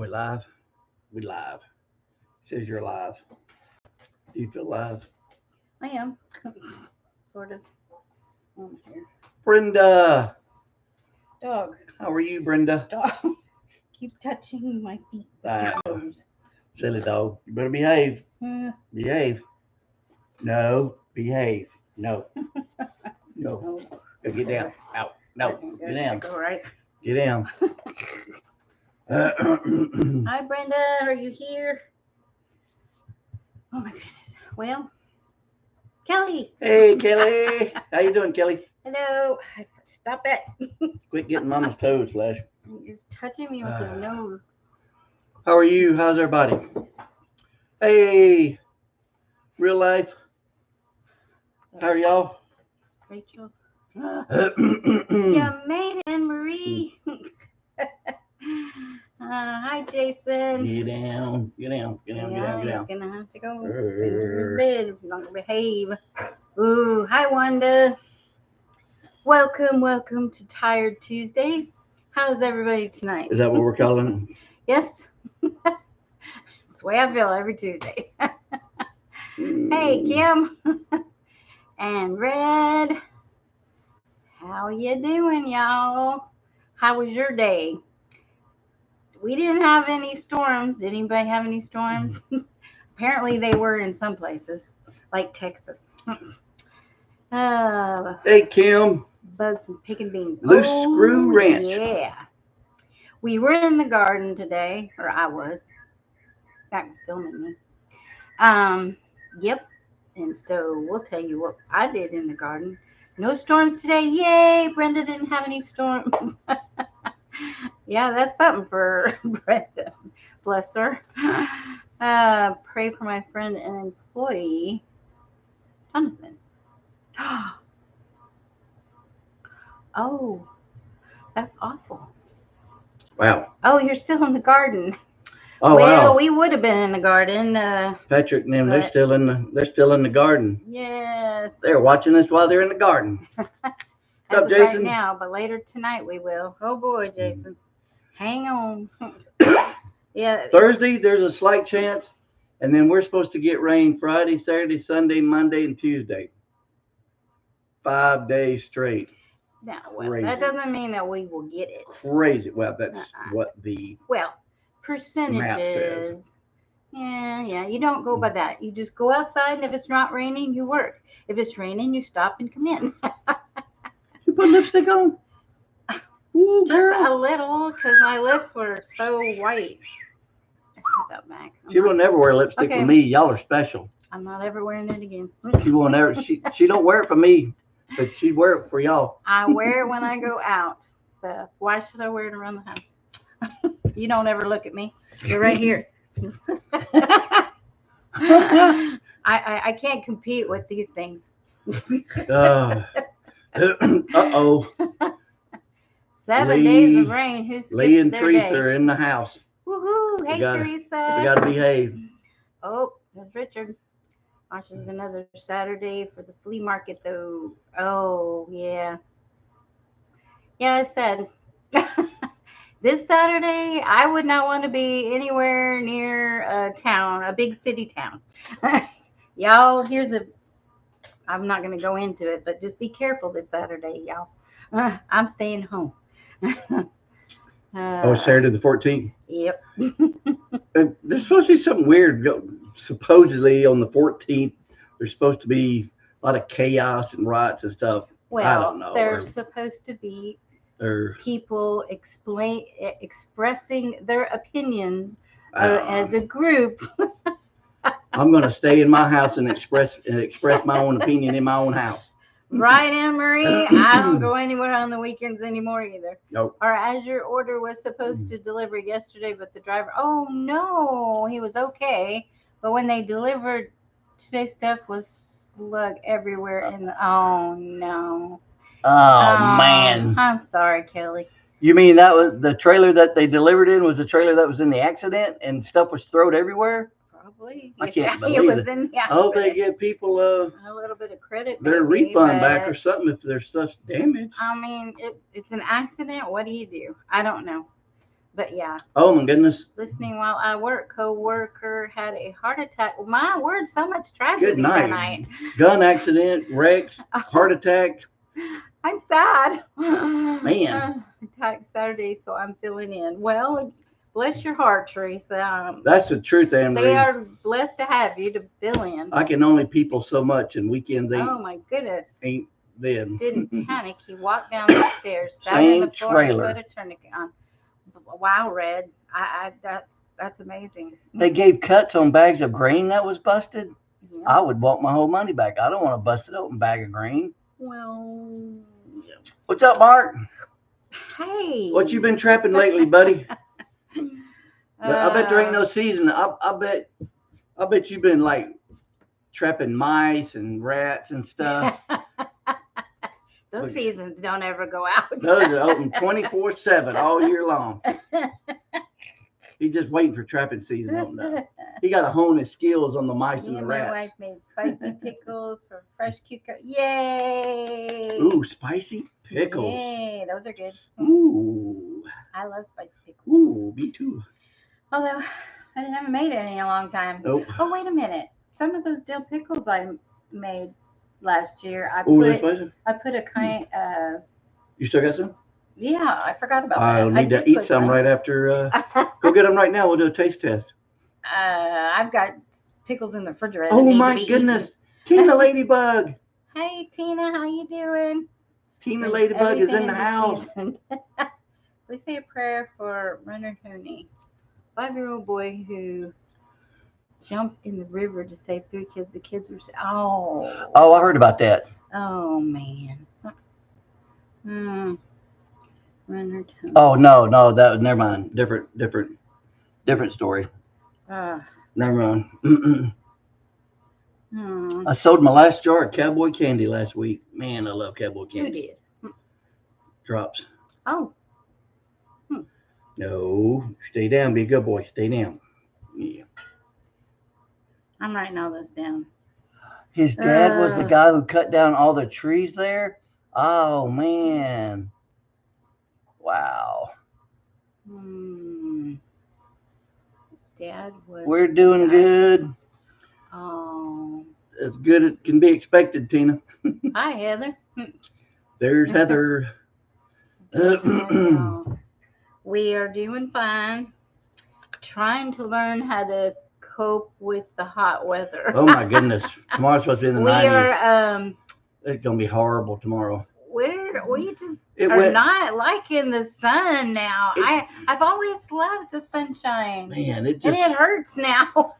we live? We live. It says you're live. Do you feel live? I am. Sort of. Here. Brenda. Dog. How are you, Brenda? Stop. Keep touching my feet. Silly dog. You better behave. Uh, Behave. No. Behave. No. No. Go get down. Out. No. Get down. All right. Get down. Hi, Brenda. Are you here? Oh my goodness. Well, Kelly. Hey, Kelly. How you doing, Kelly? Hello. Stop it. Quit getting Mama's toes, Flash. You're touching me with your nose. How are you? How's everybody? Hey, real life. How are y'all? Rachel. You made it, Anne Marie. Hi, Jason. Get down. Get down. Get down. Get down. Get down. He's gonna have to go into bed if he's not gonna behave. Ooh, hi, Wanda. Welcome to Tired Tuesday. How's everybody tonight? Is that what we're calling it? Yes. That's the way I feel every Tuesday. Hey, Kim. And Red. How you doing, y'all? How was your day? We didn't have any storms. Did anybody have any storms? Apparently they were in some places, like Texas. Hey, Kim. Bugs and picking beans. Loose Screw Ranch. Yeah. We were in the garden today, or I was. That was filming me. Yep. And so we'll tell you what I did in the garden. No storms today. Yay! Brenda didn't have any storms. Yeah, that's something for Brenda. Bless her. Pray for my friend and employee, Jonathan. Oh, that's awful. Wow. Oh, you're still in the garden. Oh, well, wow. we would have been in the garden. Patrick and them, they're still in the garden. Yes. They're watching us while they're in the garden. What's up, Jason? Right now, but later tonight we will. Oh boy, Jason. Hang on. Yeah. Thursday, there's a slight chance, and then we're supposed to get rain Friday, Saturday, Sunday, Monday, and Tuesday. 5 days straight. No, well, that doesn't mean that we will get it. Crazy. Well, that's what the percentages. Map says. Yeah. You don't go by that. You just go outside, and if it's not raining, you work. If it's raining, you stop and come in. You put lipstick on? Ooh, just girl. a little, because my lips were so white. I should that back. She will never wear lipstick for me. Y'all are special. I'm not ever wearing it again. She won't ever. She don't wear it for me, but she wear it for y'all. I wear it when I go out. So why should I wear it around the house? You don't ever look at me. You're right here. I can't compete with these things. Uh-oh. 7 days of rain. Who's Lee and Teresa are in the house. Woohoo! Hey, Teresa. We gotta behave. Oh, there's Richard. Watches another Saturday for the flea market, though. Oh, yeah. Yeah, I said this Saturday I would not want to be anywhere near a town, a big city town. Y'all hear the. I'm not going to go into it, but just be careful this Saturday, y'all. I'm staying home. Saturday the 14th? Yep. There's supposed to be something weird. Supposedly on the 14th, there's supposed to be a lot of chaos and riots and stuff. Well, I don't know. There's supposed to be people expressing their opinions as a group. I'm going to stay in my house and express my own opinion in my own house. Right, Anne Marie? I don't go anywhere on the weekends anymore either. Nope. Or as your order was supposed to deliver yesterday, but the driver, oh no, he was okay. But when they delivered, today's stuff was slug everywhere. Oh no. Oh man. I'm sorry, Kelly. You mean that was the trailer that they delivered in was the trailer that was in the accident and stuff was thrown everywhere? Probably. I can't believe it. In the accident. I hope they give people a little bit of credit. Their refund back or something if there's such damage. I mean, it's an accident. What do you do? I don't know. But yeah, Oh my goodness. listening while I work, co-worker had a heart attack. My word, so much Good tragedy that night. night. Gun accident, wrecks, heart attack. I'm sad. Man. Attack Saturday, so I'm filling in. Well, bless your heart, Teresa. That's the truth, Anne They Marie. are blessed to have you to fill in. I can only people so much, and weekends Oh my goodness. ain't then. Didn't panic. He walked down the stairs, sat in the Same floor, and trailer. put a tourniquet on. Wow, Red. That's amazing. They gave cuts on bags of grain that was busted. Yeah. I would want my whole money back. I don't want a busted open bag of grain. Well, What's up, Mark? hey. What you been trapping lately, buddy? I bet there ain't no season. I bet you've been like trapping mice and rats and stuff. Those seasons don't ever go out. Those are open 24/7 all year long. He's just waiting for trapping season to open up. He got to hone his skills on the mice and the My rats. wife made spicy pickles for fresh cucumber. Yay! Ooh, spicy pickles. Yay, those are good. Ooh. I love spicy pickles. Ooh, me too. Although I haven't made any in a long time. Nope. Oh, wait a minute. Some of those dill pickles I made last year, I Ooh, they're spicy? put a kind. You still got some? Yeah, I forgot about that. I'll need to eat some right after. Go get them right now. We'll do a taste test. I've got pickles in the refrigerator. Oh my goodness, Tina Ladybug. Hey Tina, how you doing? Tina Ladybug is in the house. Please say a prayer for Renner Honey, 5-year-old boy who jumped in the river to save 3 kids. The kids were Oh, I heard about that. Oh man. Renner Honey. Oh no, that was never mind. Different story. Never mind. I sold my last jar of cowboy candy last week. Man, I love cowboy candy. Who did? Drops. Oh. No, stay down. Be a good boy. Stay down. Yeah. I'm writing all this down. His dad was the guy who cut down all the trees there. Oh man. Wow. His dad was. We're doing good. Oh. As good as can be expected, Tina. Hi, Heather. There's Heather. We are doing fine. Trying to learn how to cope with the hot weather. Oh my goodness. Tomorrow's supposed to be in the 90s. We are It's gonna be horrible tomorrow. We just not liking the sun now. I've always loved the sunshine. Man, and it hurts now.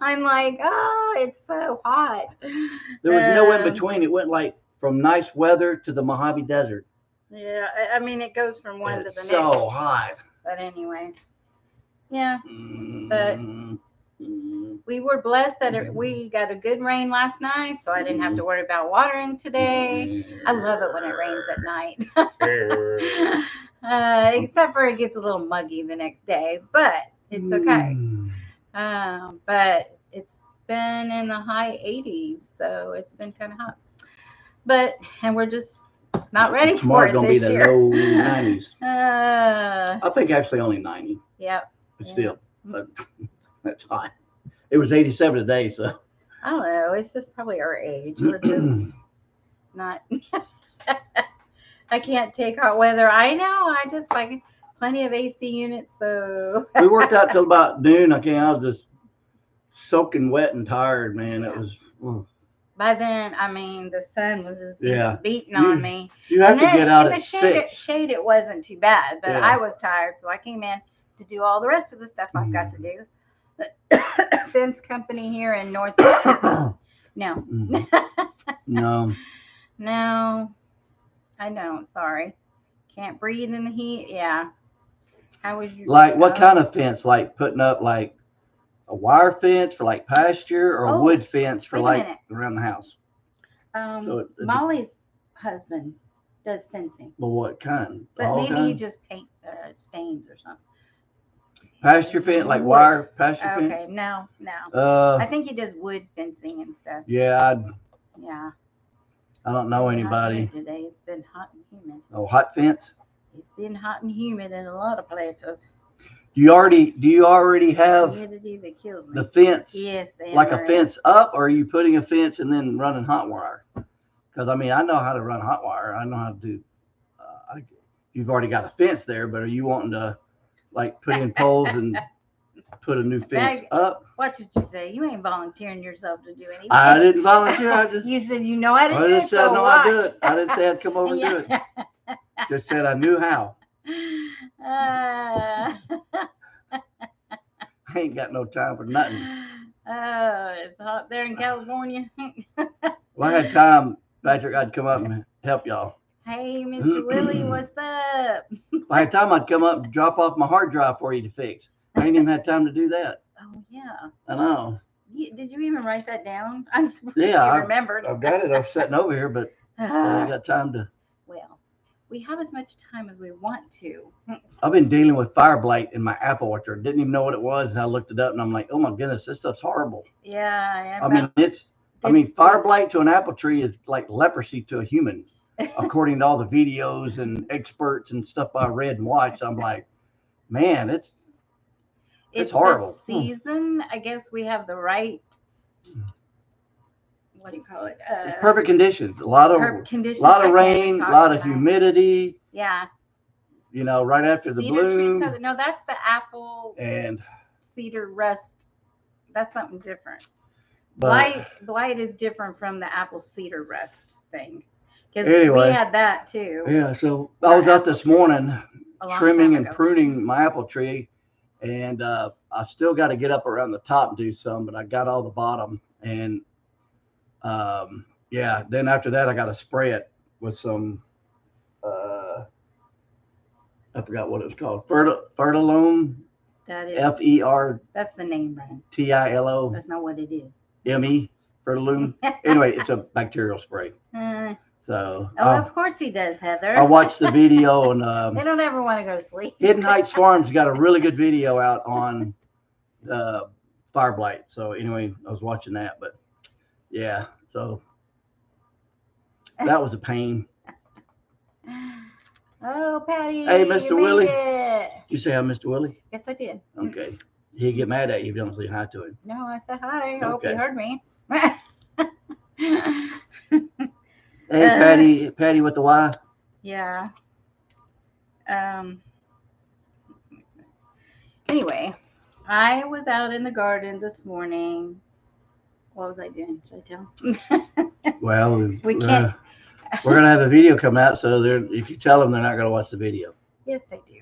I'm like, oh, it's so hot. There was no in between. It went like from nice weather to the Mojave Desert. Yeah, I mean it goes from one to the next. So hot. But anyway, yeah. But we were blessed that we got a good rain last night, so I didn't have to worry about watering today. I love it when it rains at night. Except for it gets a little muggy the next day, but it's okay. But it's been in the high 80s, so it's been kind of hot. And we're just not ready for it gonna this be the year. low 90s. I think actually only 90. Yep. But still, but that's hot. It was 87 today, so. I don't know. It's just probably our age. We're just not. I can't take hot weather. I know. I just like plenty of AC units, so. We worked out till about noon. I was just soaking wet and tired, man. It was. By then, I mean, the sun was just beating on me. You have to get out at 6. Shade, it wasn't too bad, but I was tired, so I came in to do all the rest of the stuff I've got to do. Fence company here in Northeast. No. No. No. I don't. Sorry. Can't breathe in the heat. Yeah. How was your? Like what kind of fence? Like putting up like a wire fence for like pasture, or a wood fence for like around the house? Molly's husband does fencing. Well, what kind? But maybe he just paint stains or something. Pasture fence, like wire pasture fence? Okay, no. I think he does wood fencing and stuff. Yeah. Yeah. I don't know anybody. Today it's been hot and humid. Oh, hot fence? It's been hot and humid in a lot of places. Do you already have Humidity that kills me. the fence? Yes, like a fence up, or are you putting a fence and then running hot wire? Because I mean, I know how to run hot wire. I know how to do. You've already got a fence there, but are you wanting to like put in poles and put a new fence up? What did you say? You ain't volunteering yourself to do anything. I didn't volunteer. You said you know how to do it. I didn't say I know how to do it. I didn't say I'd come over and do it. Just said I knew how. I ain't got no time for nothing. It's hot there in California. Well, I had time, Patrick, I'd come up and help y'all. Hey, Mr. Willie, what's up? If I had time, I'd come up and drop off my hard drive for you to fix. I ain't even had time to do that. Oh, yeah. I know. Did you even write that down? I'm surprised you remembered. I've got it. I'm sitting over here, but I ain't got time to. Well, we have as much time as we want to. I've been dealing with fire blight in my apple orchard. Didn't even know what it was, and I looked it up, and I'm like, oh my goodness, this stuff's horrible. Yeah. I mean, fire blight to an apple tree is like leprosy to a human, according to all the videos and experts and stuff I read and watched. I'm like, man, it's horrible. The season, I guess we have the right. What do you call it? It's perfect conditions. A lot of rain, a lot of humidity. Yeah. You know, right after the bloom. No, that's the apple and cedar rust. That's something different. Blight is different from the apple cedar rust thing. Because we had that too. Yeah, so I was out this morning trimming and pruning my apple tree, and I still got to get up around the top and do some, but I got all the bottom. And then after that I got to spray it with some I forgot what it was called. Fertilome. That is F-E-R. That's the name, Brian. T-I-L-O. That's not what it is. M-E. Fertilome. Anyway, it's a bacterial spray. So. Of course he does, Heather. I watched the video on. They don't ever want to go to sleep. Hidden Heights Farms got a really good video out on fire blight. So anyway, I was watching that, but yeah, so that was a pain. Oh, Patty. Hey, Mr. Willie. Did you say hi, Mr. Willie? Yes, I did. Okay. He'd get mad at you if you don't say hi to him. No, I said hi. I hope you heard me. Hey, Patty with the Y. Yeah. Anyway, I was out in the garden this morning. What was I doing? Should I tell? Well, we can't. We're going to have a video come out, so if you tell them, they're not going to watch the video. Yes, they do.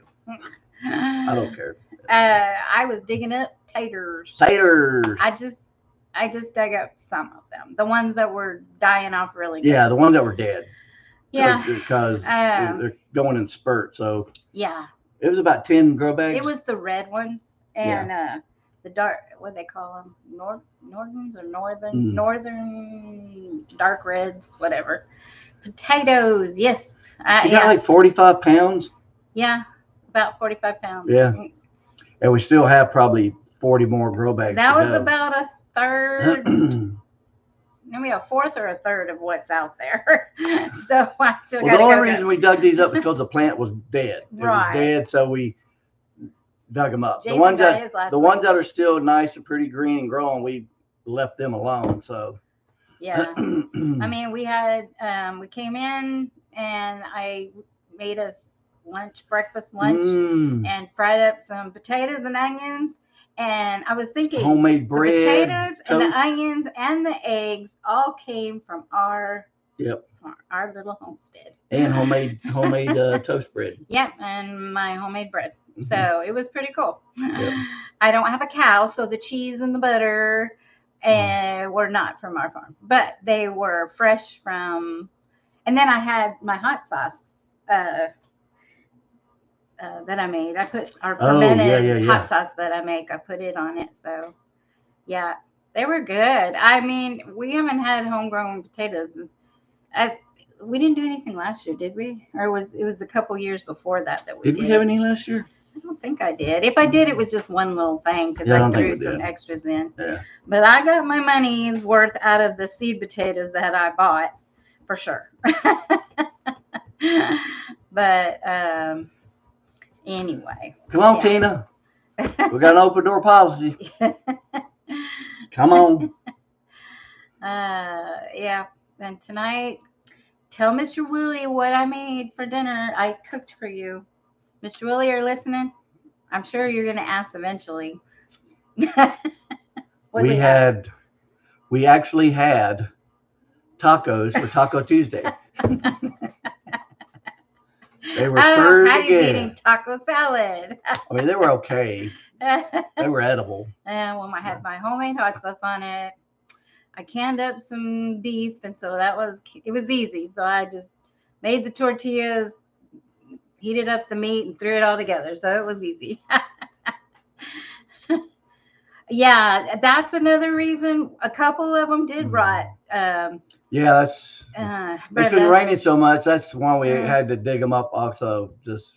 I don't care. I was digging up taters. I just dug up some of them. The ones that were dying off really good. Yeah, the ones that were dead. Yeah. Because they're going in spurts. So yeah. It was about 10 grow bags. It was the red ones and the dark, what they call them, Northerns or northern dark reds, whatever. Potatoes, yes. You got like 45 pounds? Yeah, about 45 pounds. Yeah. And we still have probably 40 more grow bags. That was about a third, maybe a fourth or a third of what's out there. So I still got to go. The only reason we dug these up because the plant was dead. It was dead, so we dug them up. The ones that are still nice and pretty green and growing, we left them alone. So. Yeah. I mean, we came in and I made us breakfast lunch, and fried up some potatoes and onions. And I was thinking, homemade bread, the potatoes and the onions and the eggs all came from our little homestead. And homemade toast bread. Yep, and my homemade bread. So it was pretty cool. Yep. I don't have a cow, so the cheese and the butter were not from our farm, but they were fresh from. And then I had my hot sauce that I made. I put our fermented hot sauce that I make. I put it on it. So yeah, they were good. I mean, we haven't had homegrown potatoes. We didn't do anything last year, did we? Or it was a couple years before that we did. Did we have any last year? I don't think I did. If I did, it was just one little thing because I threw some extras in. Yeah. But I got my money's worth out of the seed potatoes that I bought, for sure. But anyway. Come on, Tina. We got an open door policy. Come on. Yeah. And tonight, tell Mr. Willie what I made for dinner. I cooked for you. Mr. Willie, are you listening? I'm sure you're going to ask eventually. We actually had tacos for Taco Tuesday. They were pretty Patty's good. eating taco salad. I mean, they were okay. They were edible. Well, I had my homemade hot sauce on it. I canned up some beef, and so it was easy. So I just made the tortillas, heated up the meat, and threw it all together. So it was easy. Yeah, that's another reason. A couple of them did rot. Yeah, it's been raining so much. That's why we had to dig them up also, just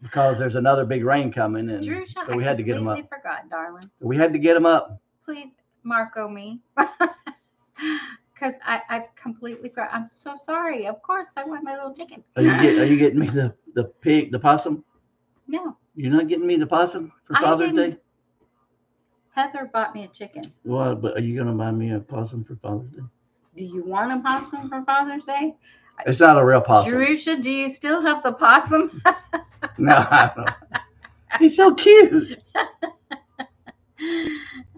because there's another big rain coming, and Drew, so we had to get them up. I forgot, darling. We had to get them up. Please, Marco me. Because I completely forgot. I'm so sorry. Of course, I want my little chicken. Are you getting me the pig, the possum? No. You're not getting me the possum for Father's Day? Heather bought me a chicken. Well, but are you going to buy me a possum for Father's Day? Do you want a possum for Father's Day? It's not a real possum. Jerusha, do you still have the possum? No, I don't. He's so cute.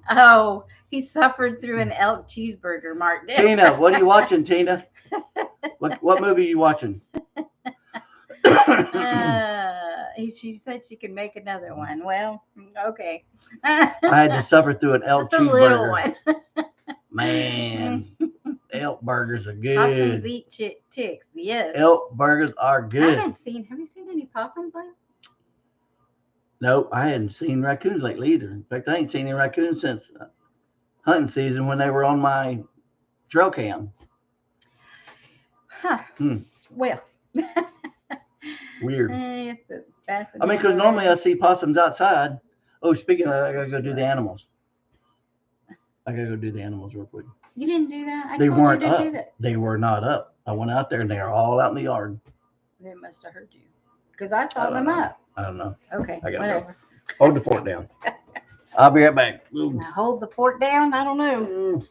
Oh, he suffered through an elk cheeseburger, Mark. Tina, what are you watching, Tina? What movie are you watching? She said she could make another one. Well, okay. I had to suffer through an elk Just cheeseburger. A little one. Man, elk burgers are good. Possums eat ticks. Yes. Elk burgers are good. Have you seen any possums lately? Nope, I hadn't seen raccoons lately either. In fact, I ain't seen any raccoons since hunting season when they were on my trail cam. Huh. Well. Weird. It's I mean, because normally I see possums outside. Oh, speaking of, I gotta go do the animals. Real quick. You didn't do that? They weren't up. They were not up. I went out there and they are all out in the yard. They must have heard you. Because I saw them up. I don't know. Okay, I gotta whatever. Go. Hold the fort down. I'll be right back. Now hold the fort down? I don't know.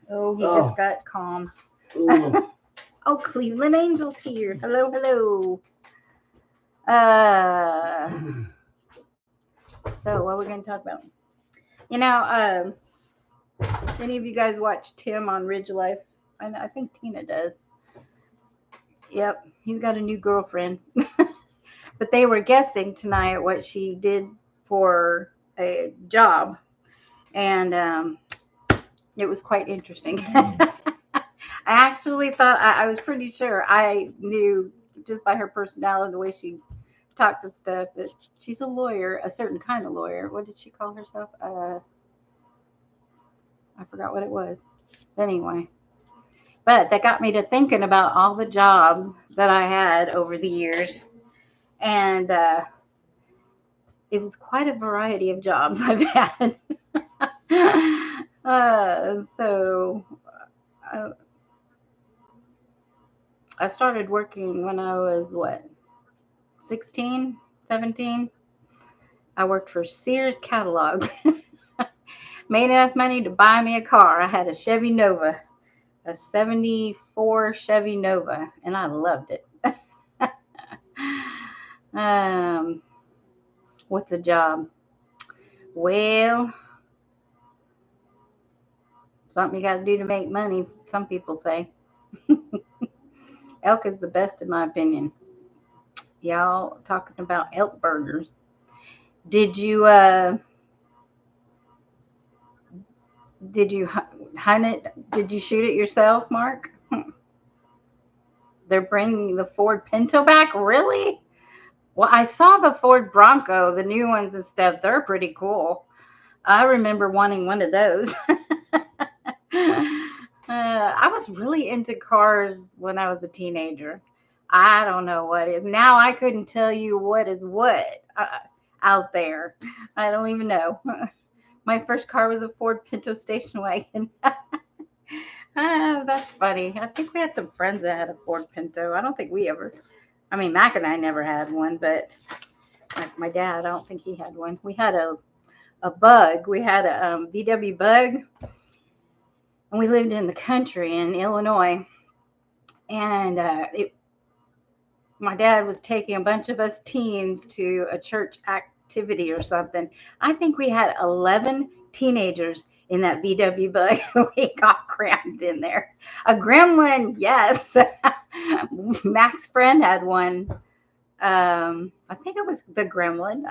Oh, he just got calm. Oh, Cleveland Angels here. Hello, hello. So what are we going to talk about? You know, any of you guys watch Tim on Ridge Life? I think Tina does. Yep, he's got a new girlfriend. But they were guessing tonight what she did for a job. And it was quite interesting. I actually thought, I was pretty sure I knew just by her personality, the way she talked and stuff, that she's a lawyer, a certain kind of lawyer. What did she call herself? I forgot what it was. But anyway. But that got me to thinking about all the jobs that I had over the years. And it was quite a variety of jobs I've had. I started working when I was, 16, 17? I worked for Sears Catalog. Made enough money to buy me a car. I had a Chevy Nova, a 74 Chevy Nova, and I loved it. What's a job? Well, something you got to do to make money, some people say. Elk is the best in my opinion. Y'all talking about elk burgers. Did you hunt it? Did you shoot it yourself, Mark? They're bringing the Ford Pinto back? Really? Well, I saw the Ford Bronco, the new ones and stuff. They're pretty cool. I remember wanting one of those. I was really into cars when I was a teenager. I don't know what is. Now I couldn't tell you what is what out there. I don't even know. My first car was a Ford Pinto station wagon. That's funny. I think we had some friends that had a Ford Pinto. I don't think we ever I mean, Mac and I never had one, but my dad, I don't think he had one. We had a bug. We had a VW bug, and we lived in the country in Illinois. And my dad was taking a bunch of us teens to a church activity or something. I think we had 11 teenagers in that VW bug. We got crammed in there. A gremlin, yes. Mac's friend had one. I think it was the gremlin.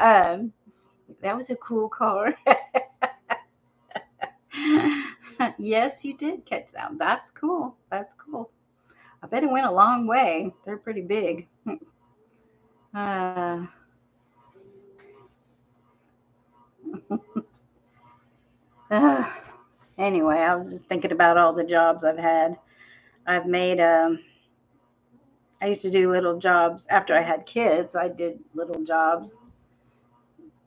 That was a cool car. Yes, you did catch that. That's cool. That's cool. I bet it went a long way. They're pretty big. Uh, uh, anyway, I was just thinking about all the jobs I've had. I've made, I used to do little jobs after I had kids. I did little jobs.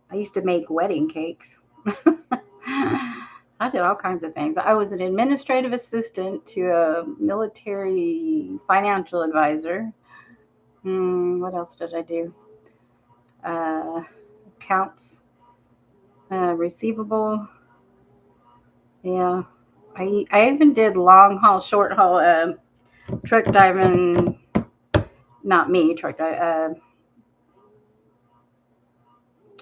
I used to make wedding cakes. I did all kinds of things. I was an administrative assistant to a military financial advisor. What else did I do? Accounts receivable. Yeah. I even did long haul, short haul truck driving. Not me, truck driving.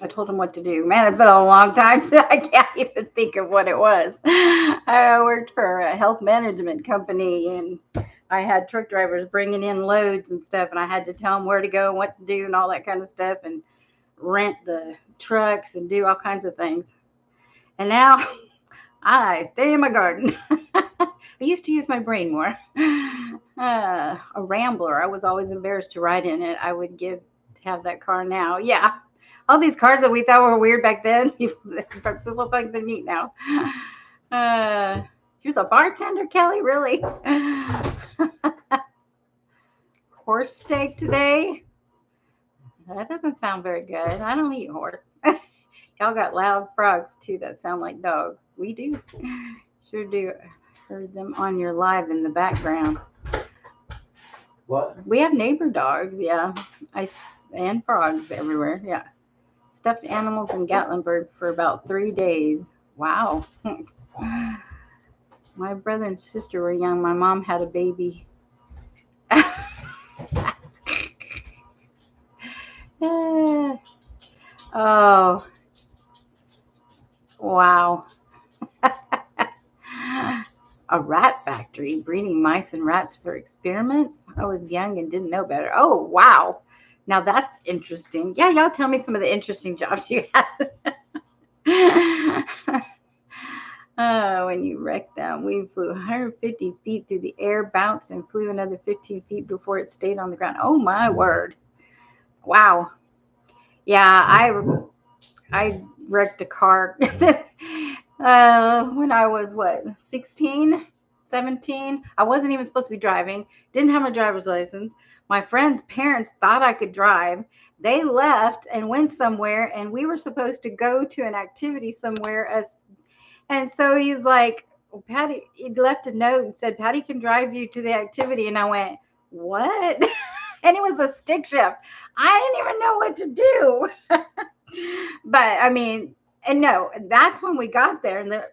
I told him what to do. Man, it's been a long time since I can't even think of what it was. I worked for a health management company, and I had truck drivers bringing in loads and stuff, and I had to tell them where to go and what to do and all that kind of stuff, and rent the trucks and do all kinds of things. And now I stay in my garden. I used to use my brain more. A Rambler. I was always embarrassed to ride in it. I would give to have that car now. Yeah. All these cars that we thought were weird back then, people think they're neat now. You're a bartender, Kelly? Really? Horse steak today? That doesn't sound very good. I don't eat horse. Y'all got loud frogs too that sound like dogs. We do. Sure do. Heard them on your live in the background. What? We have neighbor dogs, yeah. And frogs everywhere, yeah. Stuffed animals in Gatlinburg for about 3 days. Wow. My brother and sister were young. My mom had a baby. Oh, wow. A rat factory breeding mice and rats for experiments. I was young and didn't know better. Oh, wow. Now that's interesting. Yeah, y'all tell me some of the interesting jobs you had. When you wrecked them, we flew 150 feet through the air, bounced, and flew another 15 feet before it stayed on the ground. Oh, my word. Wow. Yeah, I wrecked a car when I was, 16, 17. I wasn't even supposed to be driving. Didn't have my driver's license. My friend's parents thought I could drive. They left and went somewhere, and we were supposed to go to an activity somewhere. And so he's like, well, Patty, he left a note and said, Patty can drive you to the activity. And I went, what? And it was a stick shift. I didn't even know what to do. But I mean, and no, that's when we got there. And the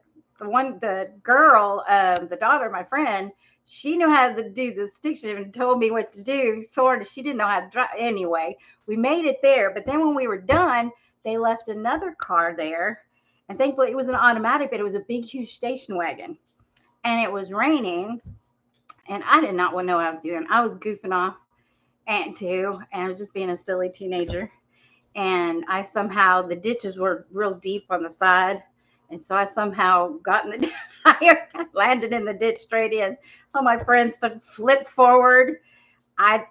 girl, the daughter of my friend, she knew how to do the stick shift and told me what to do. Sort of, she didn't know how to drive. Anyway, we made it there. But then when we were done, they left another car there. And thankfully, it was an automatic, but it was a big, huge station wagon. And it was raining. And I did not know what I was doing. I was goofing off and I was just being a silly teenager. And I somehow, the ditches were real deep on the side. And so I somehow got in the I landed in the ditch straight in. All my friends flipped forward.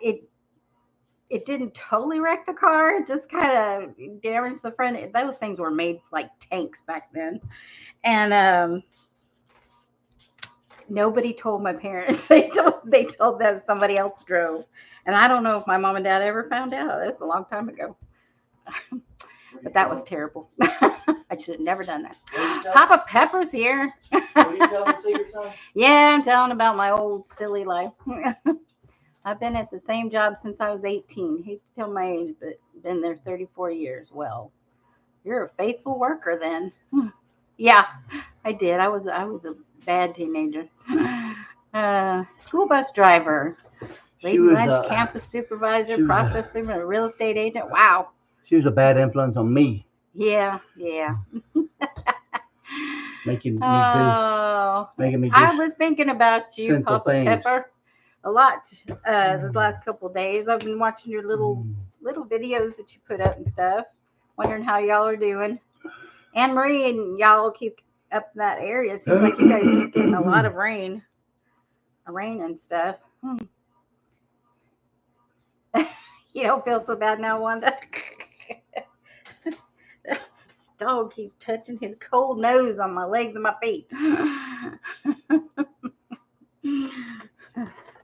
It didn't totally wreck the car. It just kind of damaged the front. Those things were made like tanks back then. And nobody told my parents. They told them somebody else drove. And I don't know if my mom and dad ever found out. That's a long time ago. But that was terrible. I should have never done that. Papa Pepper's here. What are you telling the secret, son? Yeah, I'm telling about my old silly life. I've been at the same job since I was 18. Hate to tell my age, but been there 34 years. Well, you're a faithful worker then. Yeah, I did. I was a bad teenager. School bus driver, She lady was lunch, campus supervisor, she was process supervisor, real estate agent. Wow. she was a bad influence on me, Yeah. making me do Oh, making me I do was thinking about you, sinful Papa things. Pepper, a lot this last couple of days. I've been watching your little videos that you put up and stuff. Wondering how y'all are doing. Anne Marie and y'all keep up in that area. Seems like you guys keep getting a lot of rain and stuff. You don't feel so bad now, Wanda. This dog keeps touching his cold nose on my legs and my feet.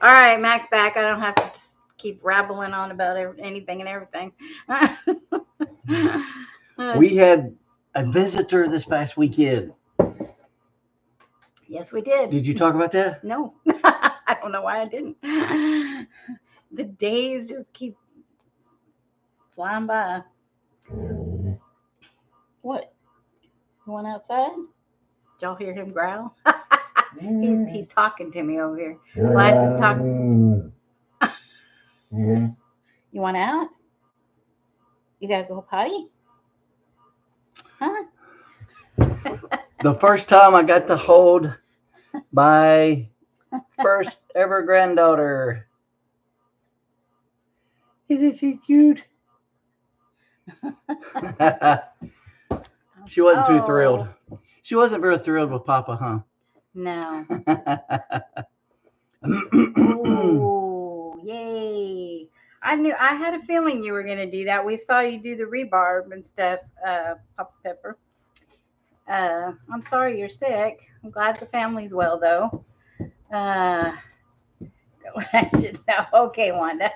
All right, Mac's back. I don't have to just keep rabbling on about anything and everything. We had a visitor this past weekend. Yes, we did. Did you talk about that? No. I don't know why I didn't. The days just keep flying by. What? You went outside? Did y'all hear him growl? He's talking to me over here. Flash is talking. You want out? You gotta go potty? Huh? The first time I got to hold my first ever granddaughter. Isn't she cute? She wasn't too thrilled. She wasn't very thrilled with Papa, huh? No. Oh, yay. I had a feeling you were going to do that. We saw you do the rebarb and stuff, Papa Pepper. I'm sorry you're sick. I'm glad the family's well, though. I should know. Okay, Wanda.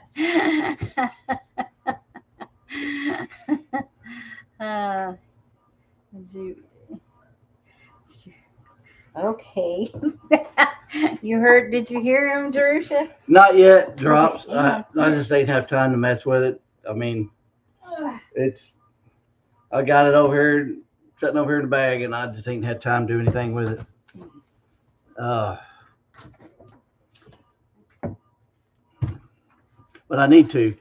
Okay. Did you hear him, Jerusha? Not yet, Drops. I just ain't have time to mess with it. I mean, I got it over here, sitting over here in the bag, and I just ain't had time to do anything with it. But I need to,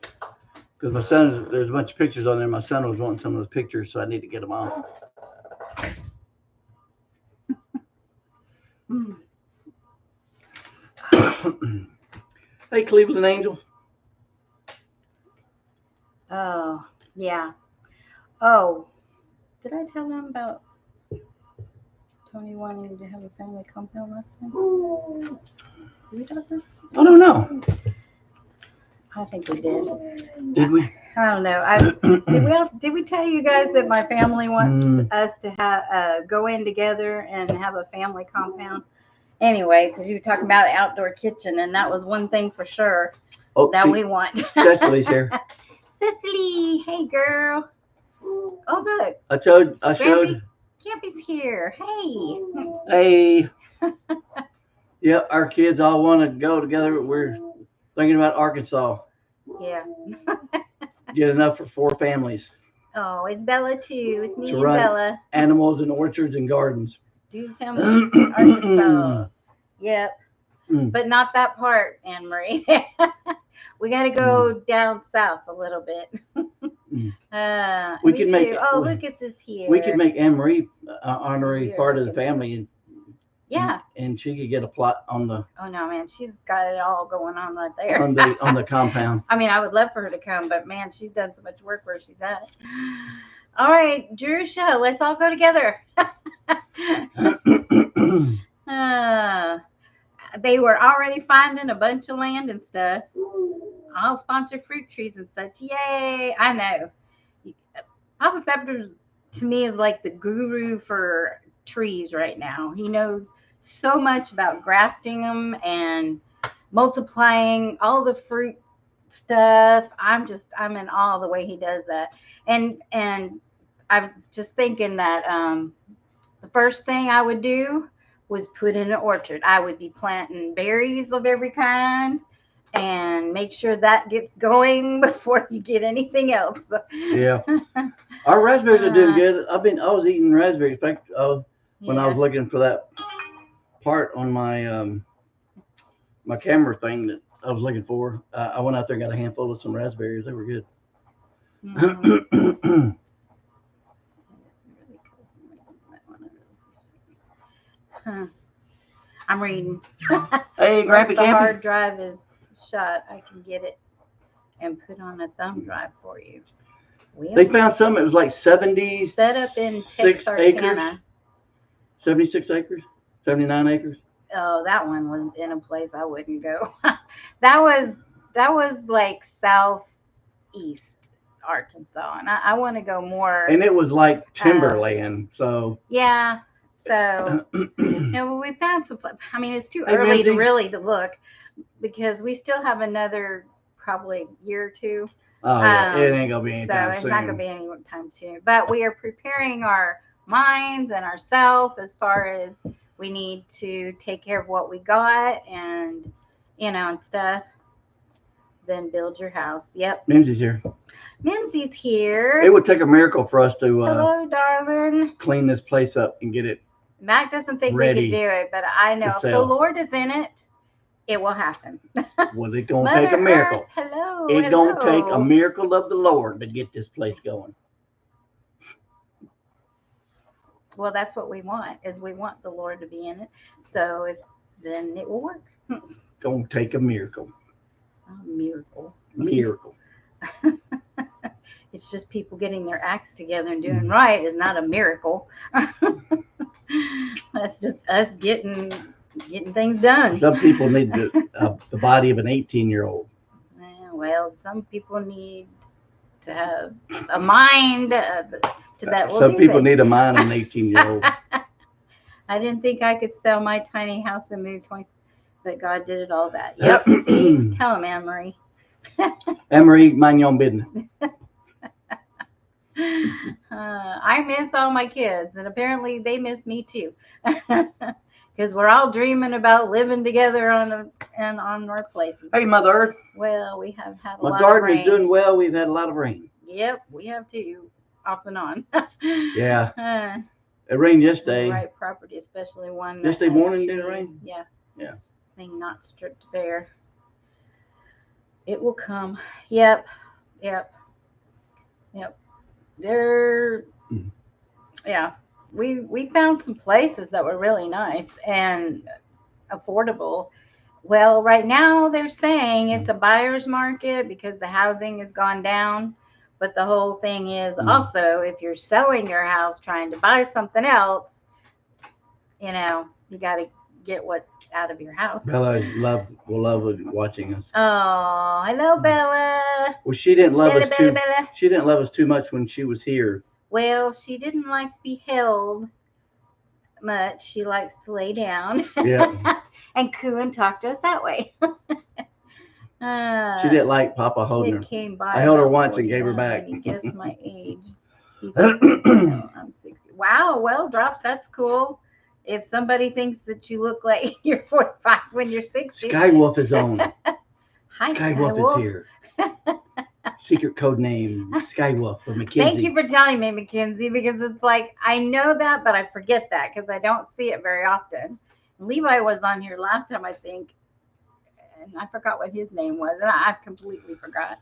because my son, there's a bunch of pictures on there. My son was wanting some of those pictures, so I need to get them on. Hey, Cleveland Angel. Oh, yeah. Oh, did I tell them about Tony wanting to have a family compound last time? Did we talk about that? I don't know. I think we did. Did we? I don't know. Did we tell you guys that my family wants us to have go in together and have a family compound? Anyway, because you were talking about an outdoor kitchen, and that was one thing for sure we want. Cecily's here. Cecily, hey girl. Oh look. I showed. Campy's here. Hey. Hey. Yep, our kids all want to go together. We're thinking about Arkansas. Yeah. Get enough for 4 families. Oh, it's Bella too. It's me and Bella. Animals and orchards and gardens. Do family Arkansas. Yep. But not that part, Anne Marie. We got to go down south a little bit. We can make. Oh, Lucas is here. We could make Anne Marie honorary part of the family, and and she could get a plot on the. Oh no, man, she's got it all going on right there on the compound. I mean, I would love for her to come, but man, she's done so much work where she's at. All right, Jerusha, let's all go together. They were already finding a bunch of land and stuff. I'll sponsor fruit trees and such. Yay! I know. Papa Peppers to me is like the guru for trees right now. He knows so much about grafting them and multiplying all the fruit stuff. I'm in awe of the way he does that. And I was just thinking that the first thing I would do was put in an orchard. I would be planting berries of every kind, and make sure that gets going before you get anything else. Yeah. Our raspberries are doing good. I was eating raspberries. In fact, when I was looking for that part on my my camera thing that I was looking for, I went out there and got a handful of some raspberries. They were good. Mm-hmm. Huh. I'm reading. Hey, Once Grandpa the hard Campy. drive is shut, I can get it and put on a thumb drive for you. They found some. It was like 76 set up in acres. Texarkana. 76 acres? 79 acres? Oh, that one was in a place I wouldn't go. that was like southeast Arkansas, and I want to go more. And it was like timberland, so. Yeah. So, we found some. I mean, it's too Hey, early Mimsy. to look because we still have another probably year or two. Oh yeah, it ain't gonna be anytime so soon. it's not gonna be anytime soon. But we are preparing our minds and ourselves as far as we need to take care of what we got and and stuff. Then build your house. Yep. Mimsy's here. Mimsy's here. It would take a miracle for us to hello, darling. Clean this place up and get it. Mac doesn't think we could do it, but I know if the Lord is in it, it will happen. Well, it's gonna take a miracle. Earth, hello. It's gonna take a miracle of the Lord to get this place going. Well, that's what we want. Is we want the Lord to be in it. So then it will work. Gonna take a miracle. A miracle. Miracle. It's just people getting their acts together and doing right is not a miracle. That's just us getting things done. Some people need the body of an 18-year-old. Well, some people need to have a mind to that. Some people need a mind of an 18-year-old. I didn't think I could sell my tiny house and move 20, but God did it all that. Yep. See, tell him, Anne Marie. Anne Marie, mind your own business. I miss all my kids, and apparently they miss me too, because we're all dreaming about living together on our places. Hey, Mother Earth. Well, we have had a lot of rain. My garden is doing well. We've had a lot of rain. Yep, we have too, off and on. Yeah. It rained yesterday. Right property, especially one. Yesterday morning, did it rain? Yeah. Yeah. Thing not stripped bare. It will come. Yep. There. Yeah. We found some places that were really nice and affordable. Well, right now they're saying it's a buyer's market because the housing has gone down. But the whole thing is also if you're selling your house trying to buy something else, you got to get what's out of your house. Bella will love watching us. Oh, hello, Bella. Well, she didn't love Bella, us Bella, too. Bella. She didn't love us too much when she was here. Well, she didn't like to be held much. She likes to lay down. Yeah. And coo and talk to us that way. She didn't like Papa holding her. Came by I held her once and gave her back. He guessed my age. He said, no, I'm 60. Wow, well, Drops, that's cool. If somebody thinks that you look like you're 45 when you're 60. Skywolf is on. Hi, Skywolf is here. Secret code name, Skywolf for Mackenzie. Thank you for telling me, Mackenzie, because it's like, I know that, but I forget that because I don't see it very often. Levi was on here last time, I think, and I forgot what his name was, and I completely forgot.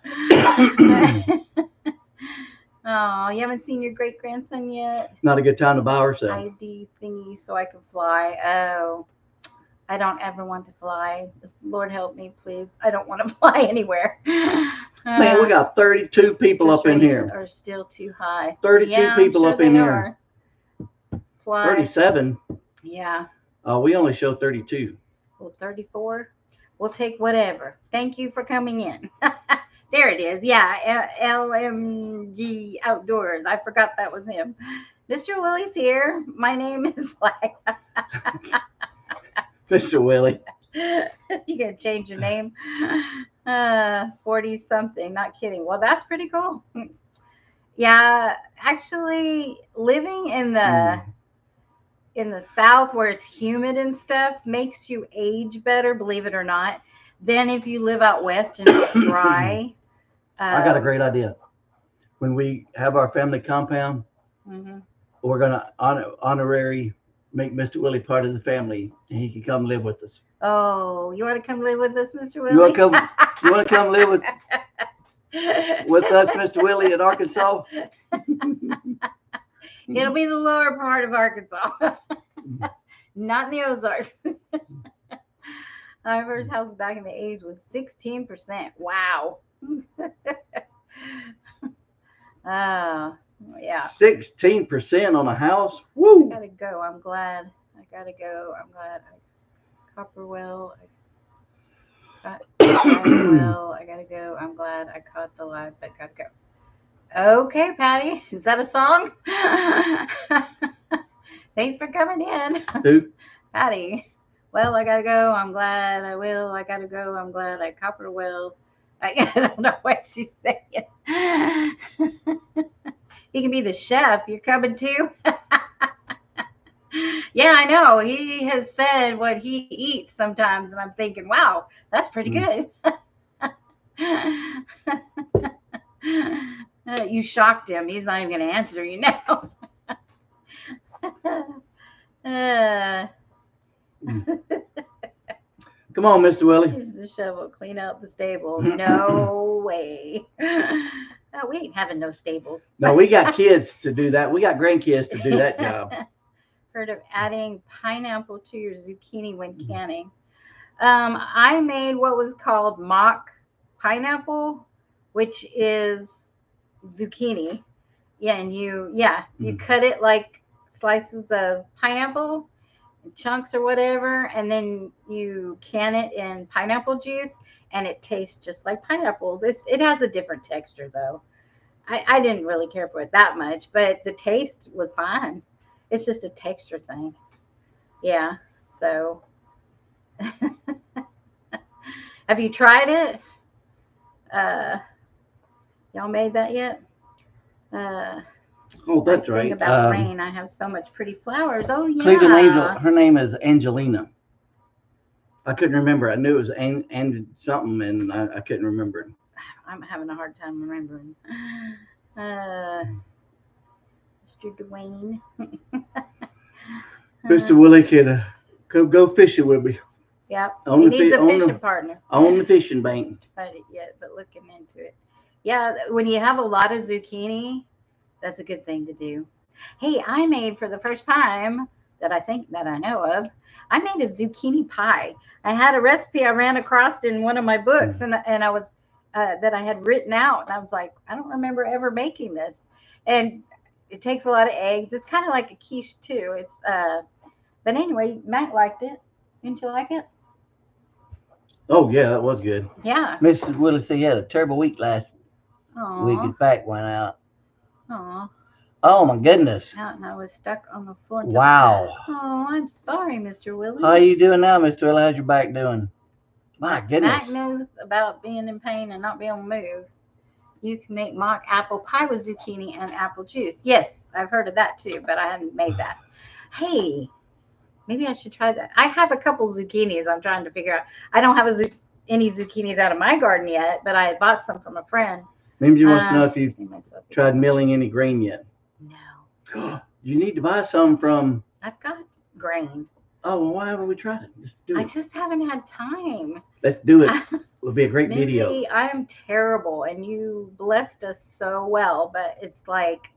Oh, you haven't seen your great-grandson yet? Not a good time to buy herself. ID thingy so I can fly. Oh, I don't ever want to fly. Lord help me, please. I don't want to fly anywhere. Man, we got 32 people up in here. Are still too high. 32 people up in here. That's why. 37. Yeah. We only show 32. Well, 34. We'll take whatever. Thank you for coming in. There it is. Yeah, LMG Outdoors. I forgot that was him. Mr. Willie's here. My name is Black. Mr. Willie. You gonna change your name? 40 something. Not kidding. Well, that's pretty cool. Yeah, actually, living in the South where it's humid and stuff makes you age better. Believe it or not. Then if you live out west and it's dry. I got a great idea. When we have our family compound, we're going to honorary make Mr. Willie part of the family, and he can come live with us. Oh, you want to come live with us, Mr. Willie? You want to come live with us, Mr. Willie, in Arkansas? It'll be the lower part of Arkansas, not in the Ozarks. Our first house back in the 80s was 16%. Wow. Yeah. 16% on a house? Woo! I gotta go. I'm glad. I gotta go. I'm glad. Copperwell. I gotta go. I'm glad I caught the live, but gotta go. Okay, Patty. Is that a song? Thanks for coming in. Who? Patty. Well, I gotta go. I'm glad I will. I gotta go. I'm glad I copperwell. I don't know what she's saying. He can be the chef. You're coming too? Yeah, I know. He has said what he eats sometimes, and I'm thinking, wow, that's pretty good. You shocked him. He's not even going to answer you now. Come on, Mr. Willie. Here's the shovel. Clean out the stable. No way. We ain't having no stables. No, we got kids to do that. We got grandkids to do that job. Heard of adding pineapple to your zucchini when canning. I made what was called mock pineapple, which is zucchini. Yeah, and you cut it like slices of pineapple, chunks or whatever, and then you can it in pineapple juice, and it tastes just like pineapples. It has a different texture though. I didn't really care for it that much, but the taste was fine. It's just a texture thing. Yeah. So have you tried it? Y'all made that yet? Oh, that's right. About rain. I have so much pretty flowers. Oh, yeah. Cleveland Angel. Her name is Angelina. I couldn't remember. I knew it was and something, and I couldn't remember it. I'm having a hard time remembering. Mr. Dwayne. Mr. Willie can go fishing with me. Yep. He needs a fishing partner. On the fishing bank. Tried it yet, but looking into it. Yeah, when you have a lot of zucchini, that's a good thing to do. Hey, I made for the first time that I know of, I made a zucchini pie. I had a recipe I ran across in one of my books, and I was that I had written out, and I was like, I don't remember ever making this. And it takes a lot of eggs. It's kind of like a quiche too. It's but anyway, Matt liked it. Didn't you like it? Oh yeah, that was good. Yeah. Mrs. Willie said you had a terrible week last week. His back went out. Aw. Oh my goodness. Out, and I was stuck on the floor. Wow. Oh, I'm sorry, Mr. Willie. How are you doing now, Mr. Willie? How's your back doing? My goodness. Mac knows about being in pain and not being able to move. You can make mock apple pie with zucchini and apple juice. Yes, I've heard of that too, but I hadn't made that. Hey, maybe I should try that. I have a couple zucchinis I'm trying to figure out. I don't have any zucchinis out of my garden yet, but I had bought some from a friend. Maybe you want to know if you've tried milling any grain yet. No. You need to buy some from... I've got grain. Oh, well, why haven't we tried it? Just do it. I just haven't had time. Let's do it. It'll be a great video. Mindy, I am terrible, and you blessed us so well, but it's like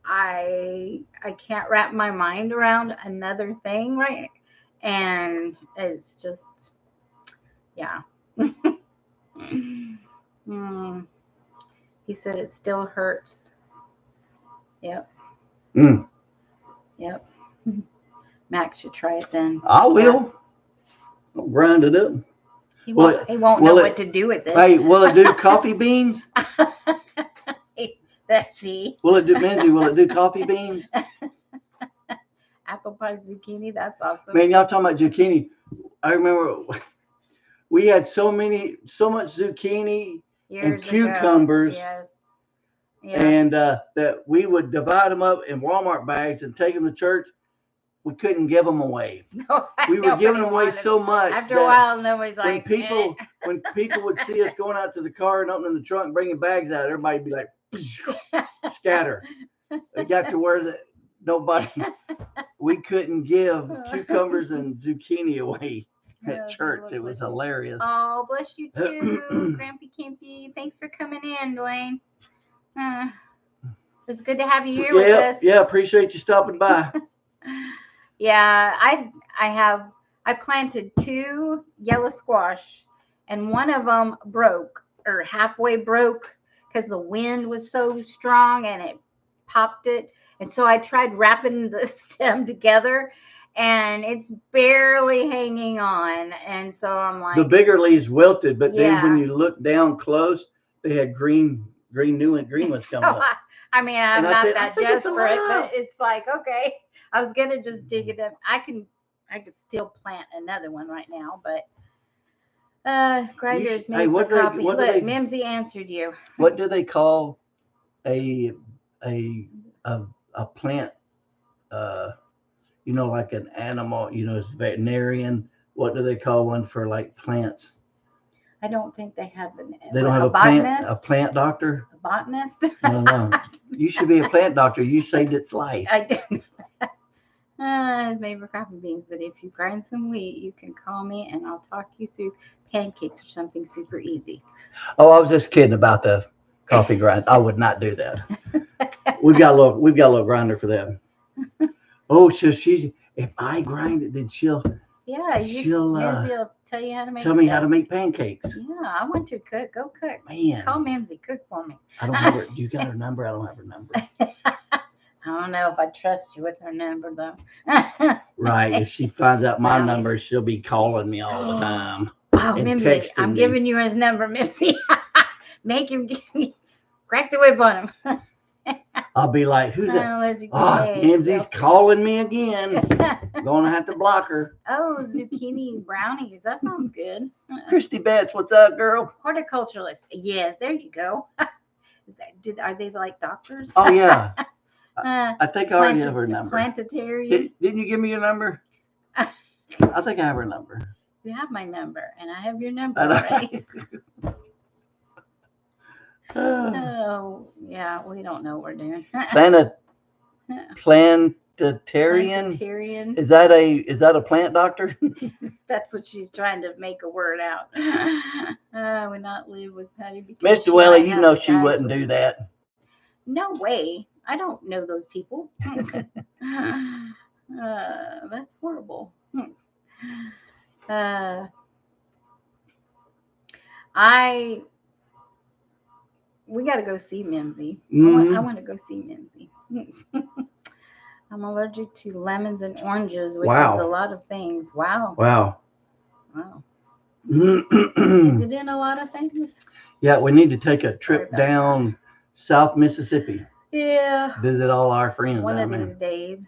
I can't wrap my mind around another thing, right? And it's just, yeah. He said it still hurts. Yep. Yep. Max should try it then. I will. I'll grind it up. He won't know what to do with it. Hey, will it do coffee beans? Let's see. Will it do coffee beans? Apple pie zucchini, that's awesome. Man, y'all talking about zucchini. I remember we had so much zucchini and cucumbers. Yes. Yeah. And that we would divide them up in Walmart bags and take them to church. we couldn't give them away. No, We were giving them away so much. After a while, nobody's like, when people would see us going out to the car and opening the trunk and bringing bags out, everybody'd be like, scatter. It got to where we couldn't give cucumbers and zucchini away at church. It was hilarious. Oh, bless you too, Grampy Kimpy. Thanks for coming in, Dwayne. It's good to have you here with us. Yeah, appreciate you stopping by. Yeah, I planted 2 yellow squash, and one of them broke, or halfway broke, because the wind was so strong and it popped it. And so I tried wrapping the stem together, and it's barely hanging on. And so I'm like, the bigger leaves wilted, but then when you look down close, they had green ones coming up. I'm not that desperate, but it's like, okay, I was gonna just dig it up. I could still plant another one right now, but Gregor's made for coffee. Look, Mimsy answered you. What do they call a plant? Like an animal. It's veterinarian. What do they call one for like plants? I don't think they have They don't have a plant doctor. A botanist? No. You should be a plant doctor. You saved its life. I did. It's made for coffee beans, but if you grind some wheat, you can call me and I'll talk you through pancakes or something super easy. Oh, I was just kidding about the coffee grind. I would not do that. We've got a little grinder for that. Oh, so if I grind it, then she'll tell you how to make. Tell me how to make pancakes. Yeah, I want to cook. Go cook. Man, call Mimsy, cook for me. I don't have her. You got her number? I don't have her number. I don't know if I trust you with her number though. Right. If she finds out my number, she'll be calling me all the time. Oh, Mimsy, I'm giving you his number, Mimsy. Make him crack the whip on him. I'll be like, who's that? Mimsy's calling me again. Gonna have to block her. Oh, zucchini brownies. That sounds good. Christy Betts, what's up, girl? Horticulturalist. Yes, there you go. Are they like doctors? Oh, yeah. I think I already have her number. Plantarian. Didn't you give me your number? I think I have her number. You have my number, and I have your number already. Oh, yeah, we don't know what we're doing. Plantarian? Is that a plant doctor? That's what she's trying to make a word out. We not live with Patty. Mr. Welly, she wouldn't do that. No way. I don't know those people. That's horrible. We got to go see Mimsy. I want to go see Mimsy. I'm allergic to lemons and oranges, which is a lot of things. Wow. Is it in a lot of things? Yeah, we need to take a trip down South Mississippi. Yeah. Visit all our friends. One of these days.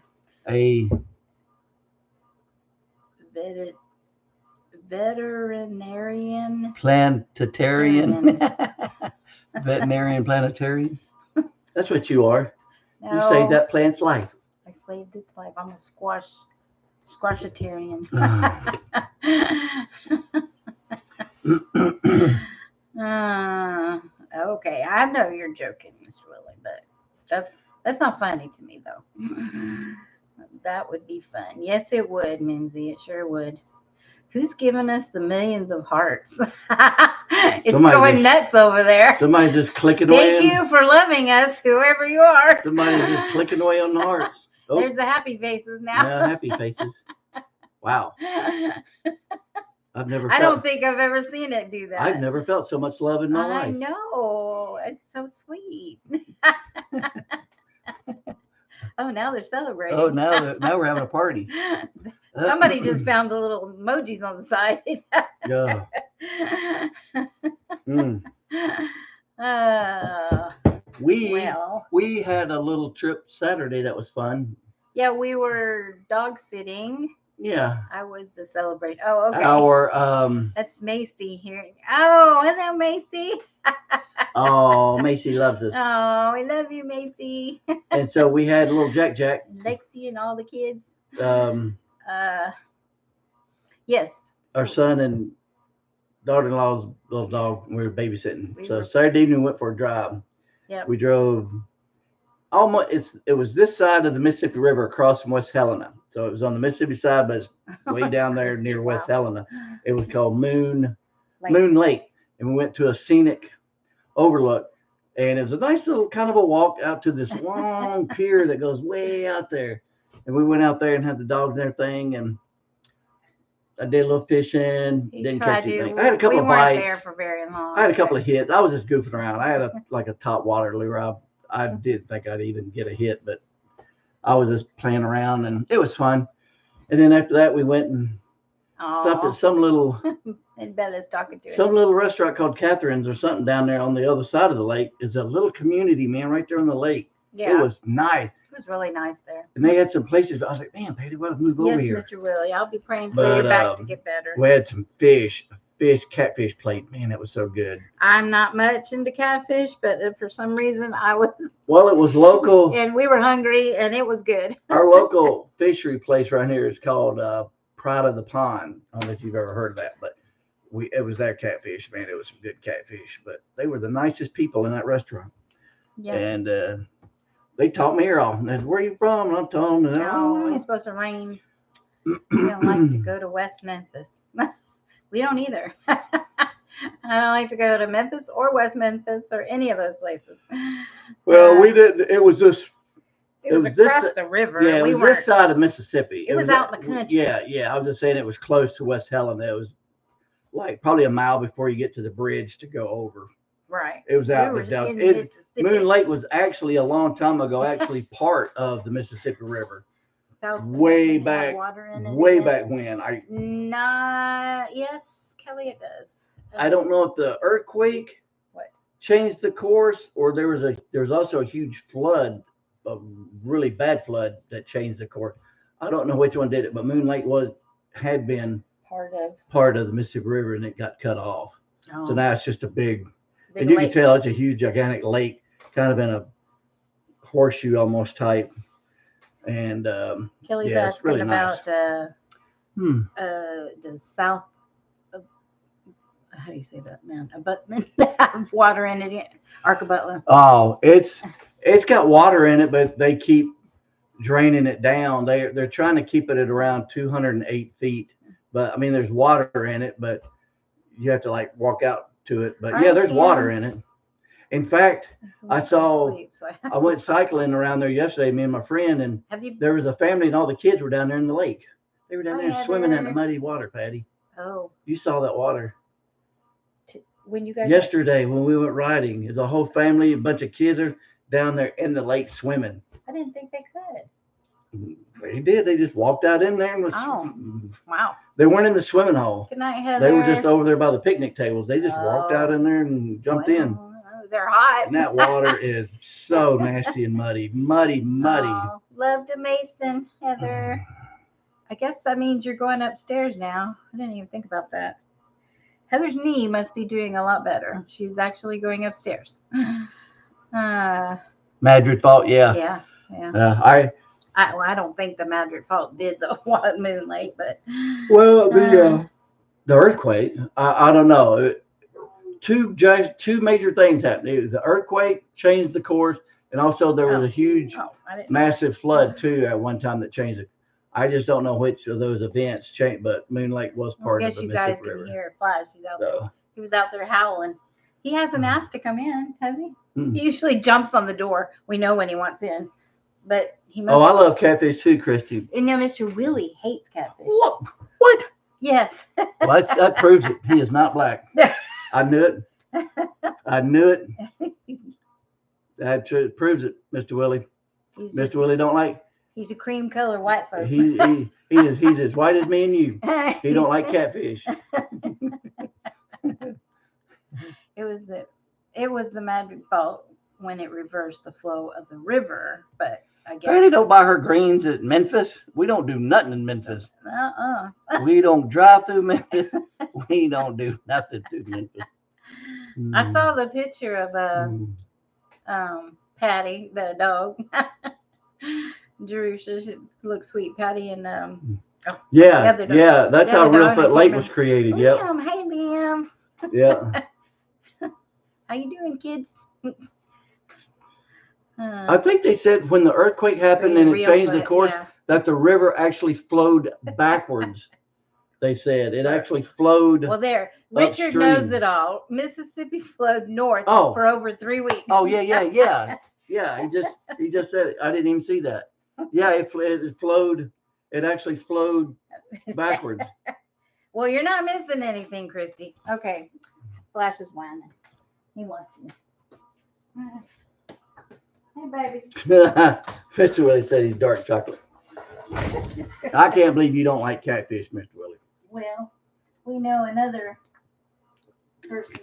Veterinarian. Planetarian. Veterinarian planetarian. That's what you are. No, you saved that plant's life. I saved its life. I'm a squashitarian. Okay, I know you're joking, Mr. Willie, but that's not funny to me though. That would be fun. Yes, it would, Mimsy. It sure would. Who's giving us the millions of hearts? It's going nuts over there. Somebody's just clicking away. Thank you for loving us, whoever you are. Somebody's just clicking away on the hearts. Oh. There's the happy faces now. Yeah, happy faces. Wow. I don't think I've ever seen it do that. I've never felt so much love in my life. I know. It's so sweet. Oh, now they're celebrating. Oh, now we're having a party. Somebody just found the little emojis on the side. Yeah. We had a little trip Saturday that was fun. Yeah, we were dog sitting. Yeah. I was the celebrate. Oh, okay. That's Macy here. Oh, hello, Macy. Oh, Macy loves us. Oh, we love you, Macy. And so we had a little Jack. Lexi and all the kids. Yes. Our son and daughter-in-law's little dog. We were babysitting. So Saturday evening we went for a drive. Yep. We drove almost. It was this side of the Mississippi River across from West Helena. So it was on the Mississippi side, but it's way down there near West Helena. It was called Moon Lake, and we went to a scenic overlook. And it was a nice little kind of a walk out to this long pier that goes way out there. And we went out there and had the dogs and everything. And I did a little fishing. Didn't catch anything. I had a couple of bites. We weren't there for very long. I had a couple of hits. I was just goofing around. I had a top water lure. I didn't think I'd even get a hit, but I was just playing around and it was fun. And then after that, we went and stopped at some little. And Bella's talking to us. Some little restaurant called Catherine's or something down there on the other side of the lake. It's a little community, man, right there on the lake. Yeah. It was nice. It was really nice there. And they had some places. I was like, man, Patty, why don't we move over here? Yes, Mr. Willie. I'll be praying for your back to get better. We had some catfish plate. Man, that was so good. I'm not much into catfish, but for some reason I was. Well, it was local. And we were hungry, and it was good. Our local fishery place right here is called Pride of the Pond. I don't know if you've ever heard of that, but it was their catfish, man. It was some good catfish, but they were the nicest people in that restaurant. Yeah. And they taught me here all. And they said, where are you from? And I'm telling them. Oh, it's supposed to rain. We don't like to go to West Memphis. We don't either. I don't like to go to Memphis or West Memphis or any of those places. Well, we didn't. It was just. It was across the river. Yeah, it was this side of Mississippi. It was out in the country. Yeah. I was just saying it was close to West Helena. It was like probably a mile before you get to the bridge to go over. Right. It was out in the Moon Lake was actually a long time ago, actually part of the Mississippi River. Way back when. Yes, Kelly, it does. I don't know if the earthquake changed the course, or there was also a huge flood, a really bad flood that changed the course. I don't know which one did it, but Moon Lake had been part of the Mississippi River, and it got cut off. Oh. So now it's just a big and you can tell it's a huge, gigantic lake, kind of in a horseshoe almost type. And Kelly's asking it's really about nice. The south. How do you say that, man? Abutment have water in it. Arkabutler. Oh, it's got water in it, but they keep draining it down. They're trying to keep it at around 208 feet. But I mean, there's water in it, but you have to like walk out to it. But yeah, there's water in it. In fact, I went cycling around there yesterday, me and my friend, and there was a family and all the kids were down there in the lake. They were down there swimming in the muddy water, Patty. Oh. You saw that water. When you guys yesterday when we went riding, there's a whole family, a bunch of kids are down there in the lake swimming. I didn't think they could. They did. They just walked out in there and was. Oh, wow. They weren't in the swimming hole. Good night, Heather. They were just over there by the picnic tables. They just walked out in there and jumped in. They're hot. And that water is so nasty and muddy. Muddy. Oh, love to Mason, Heather. I guess that means you're going upstairs now. I didn't even think about that. Heather's knee must be doing a lot better. She's actually going upstairs. Madrid fault, yeah. Yeah. I don't think the Madrid fault did the Moon Lake, but the earthquake. I don't know. Two major things happened. The earthquake changed the course, and also there was a huge, massive flood too at one time that changed it. I just don't know which of those events changed, but Moon Lake was part of the Mississippi River. I guess you guys can hear Flash. He's out there. He was out there howling. He hasn't asked to come in, has he? He usually jumps on the door. We know when he wants in, but he must. Oh, I love catfish too, Christy. And Mr. Willie hates catfish. What? Yes. Well, that proves it. He is not black. I knew it. That proves it, Mr. Willie. Mr. Willie don't like. He's a cream color white folk. He's as white as me and you. He don't like catfish. It was the Madrid fault when it reversed the flow of the river, but I guess Granny don't buy her greens at Memphis. We don't do nothing in Memphis. We don't drive through Memphis. We don't do nothing through Memphis. I saw the picture of Patty, the dog. Drew should look sweet. Patty and Yeah, the other dog. yeah. That's The how other Real dog, I Foot can't Lake remember. was created. Yep. Liam, hey Liam. Yeah. How you doing, kids? I think they said when the earthquake happened and it Real changed the Foot, course, yeah. that the river actually flowed backwards. They said it actually flowed. Well, there, Richard upstream. Knows it all. Mississippi flowed north for over 3 weeks. Oh yeah. He just said it. I didn't even see that. Yeah, it flowed. It actually flowed backwards. Well, you're not missing anything, Christy. Okay, Flash is whining. He wants you. Hey, baby. Mr. Willie said he's dark chocolate. I can't believe you don't like catfish, Mr. Willie. Well, we know another person.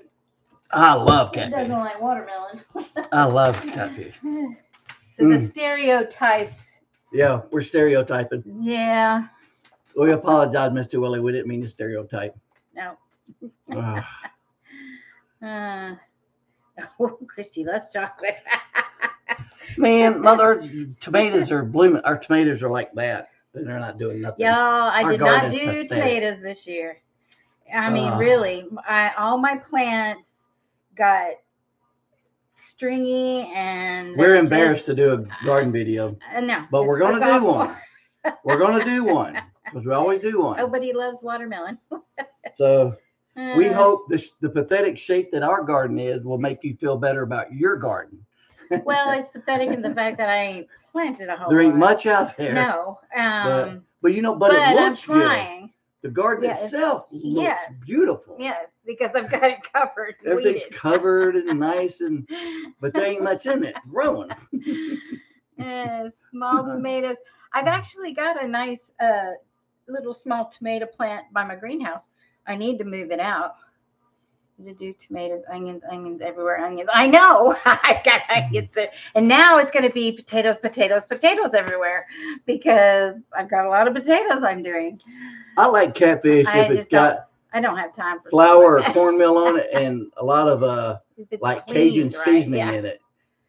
I love catfish. Doesn't like watermelon. I love catfish. So the stereotypes. Yeah, we're stereotyping. Yeah. We apologize, Mr. Willie. We didn't mean to stereotype. No. Christy loves chocolate. Man, Mother, tomatoes are blooming. Our tomatoes are like that. They're not doing nothing. Y'all, I did not do pathetic. tomatoes this year. I mean, really, all my plants got stringy and we're embarrassed to do a garden video. No, but we're going to do one. We're going to do one because we always do one. Nobody loves watermelon. So we hope the pathetic shape that our garden is will make you feel better about your garden. Well, it's pathetic in the fact that I ain't planted a whole lot. There ain't much out there. No. But it looks I'm trying. Good. The garden itself looks beautiful. Yes, because I've got it covered. Everything's covered and nice, but there ain't much in it growing. Small tomatoes. I've actually got a nice little small tomato plant by my greenhouse. I need to move it out. To do tomatoes, onions everywhere. Onions. I know. I got onions there. And now it's going to be potatoes everywhere because I've got a lot of potatoes I'm doing. I like catfish if it's got I don't have time for flour or cornmeal on it and a lot of like Cajun seasoning in it.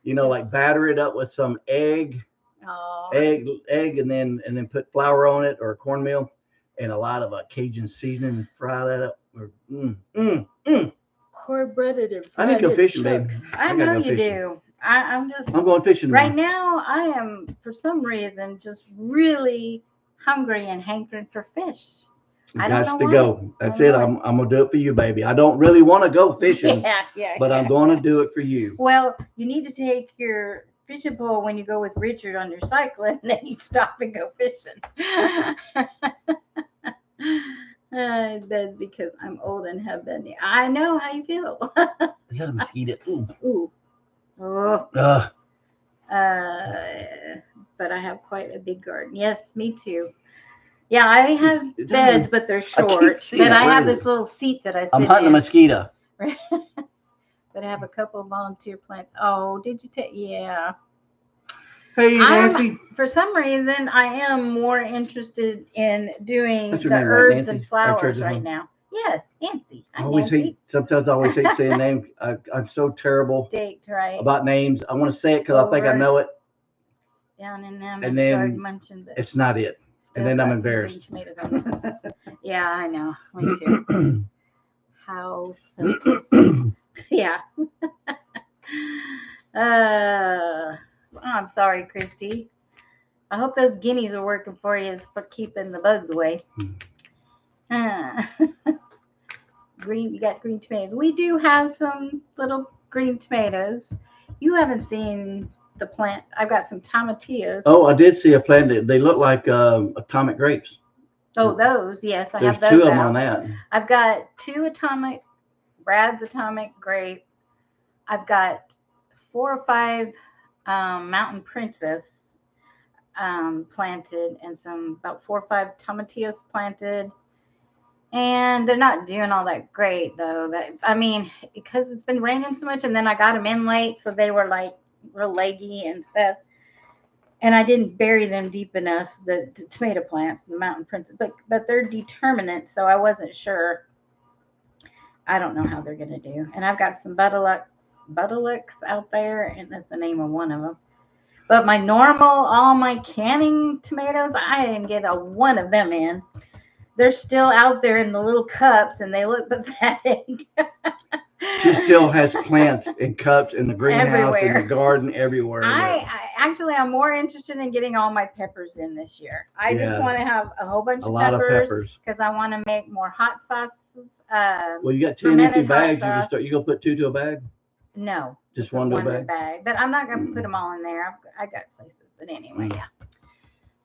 You know, like batter it up with some egg, and then put flour on it or cornmeal and a lot of Cajun seasoning and fry that up. Cornbreaded and I need to go fishing, babe. I know you do. I'm going fishing right now. I am, for some reason, just really hungry and hankering for fish. I don't know why. Go. That's it. I'm gonna do it for you, baby. I don't really want to go fishing, but I'm going to do it for you. Well, you need to take your fishing pole when you go with Richard on your cycle, and then you stop and go fishing. That's because I'm old and have been. I know how you feel. Is that a mosquito? Ooh. Oh. But I have quite a big garden. Yes, me too. Yeah, I have beds, but they're short. Then I have this little seat that I sit in. I'm hunting a mosquito. But I have a couple of volunteer plants. Oh, did you take? Yeah. Hey, Nancy. For some reason, I am more interested in doing the herbs and flowers right now. Yes, Nancy. Sometimes I always hate saying names. I'm so terrible about names. I want to say it because I think I know it. Down in them and started munching. But it's not it. And then I'm embarrassed. Yeah, I know. Me too. How simple. Yeah. I'm sorry, Christy. I hope those guineas are working for you for keeping the bugs away. You got green tomatoes. We do have some little green tomatoes. You haven't seen the plant. I've got some tomatillos. Oh, I did see a plant. They look like atomic grapes. Oh, those. Yes, I have those. There's two of them on that. I've got Brad's atomic grape. I've got 4 or 5 Mountain Princess planted, and about 4 or 5 tomatillos planted. And they're not doing all that great though. Because it's been raining so much, and then I got them in late, so they were like real leggy and stuff. And I didn't bury them deep enough, the tomato plants, the Mountain Princess, but they're determinate, so I wasn't sure. I don't know how they're gonna do. And I've got some Buttolux out there, and that's the name of one of them. But my all my canning tomatoes, I didn't get a one of them in. They're still out there in the little cups, and they look pathetic. She still has plants in cups in the greenhouse, in the Everywhere. garden, everywhere. I'm more interested in getting all my peppers in this year. I just Yeah, want to have a whole bunch a of lot of peppers peppers. because I want to make more hot sauces. Well, you got 10 empty Fermented hot bags. sauce. You gonna put 2 to a bag? No, Just put one to a one in a bag? bag. But I'm not gonna put Mm. them all in there. I got places. But anyway, Mm. yeah.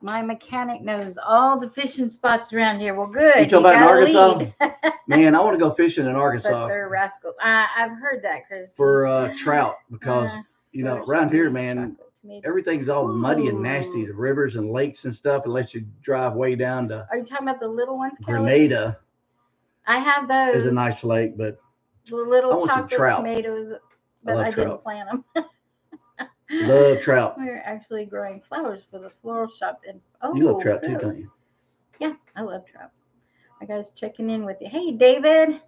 My mechanic knows all the fishing spots around here. Well, good. You talking about in got a Arkansas? lead. Man, I want to go fishing in But Arkansas they're rascals. I've heard that, Chris. for trout because around here, man, everything's all muddy and nasty. Ooh. The rivers and lakes and stuff. Unless you drive way down to Are you talking about the little ones, Kelly? Grenada, I have those. is a nice lake, but The I little want some chocolate trout. tomatoes, but love I didn't trout. plant them. Love trout. We're actually growing flowers for the floral shop. And You love trout too, don't you? Yeah, I love trout. I guys checking in with you. Hey, David,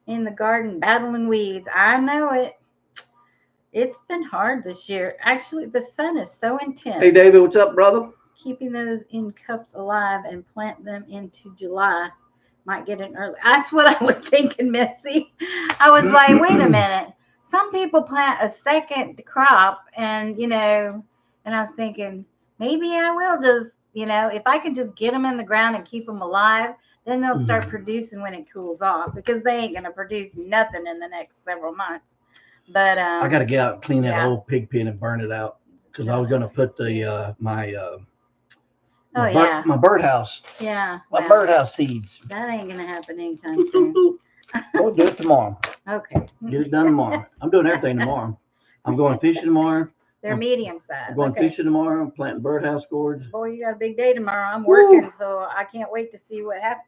in the garden battling weeds. I know it. It's been hard this year. Actually, the sun is so intense. Hey, David, what's up, brother? Keeping those in cups alive and plant them into July. Might get an early. That's what I was thinking, Missy. I was like, wait a minute. Some people plant a second crop, and and I was thinking maybe I will just, if I can just get them in the ground and keep them alive, then they'll start producing when it cools off, because they ain't gonna produce nothing in the next several months. But I got to get out and clean that old pig pen and burn it out because I was going to put the my birdhouse. Yeah. My birdhouse seeds. That ain't gonna happen anytime soon. We'll do it tomorrow. Okay. Get it done tomorrow. I'm doing everything tomorrow. I'm going fishing tomorrow. They're medium size. I'm going fishing tomorrow. I'm planting birdhouse gourds. Boy, you got a big day tomorrow. I'm working, so I can't wait to see what happens.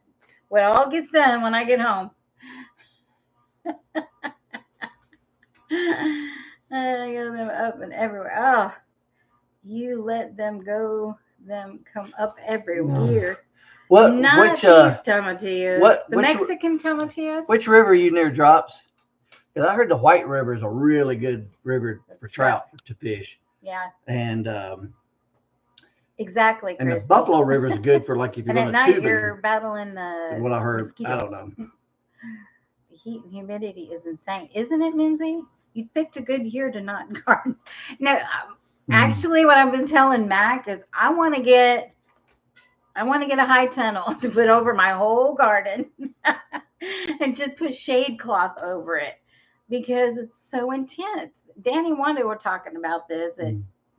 What all gets done when I get home. I got them up and everywhere. Oh, you let them go. Them come up every year. Not these tomatillos. The Mexican tomatillos. Which river are you near drops? Because I heard the White River is a really good river for trout to fish. Yeah. And exactly. And the Buffalo River is good for like if you're going to tubing. You're battling the. What I heard, mosquitoes. I don't know. The heat and humidity is insane, isn't it, Mimsy? You picked a good year to not garden. No, actually, what I've been telling Mac is I want to get a high tunnel to put over my whole garden and just put shade cloth over it because it's so intense. Danny and Wanda were talking about this at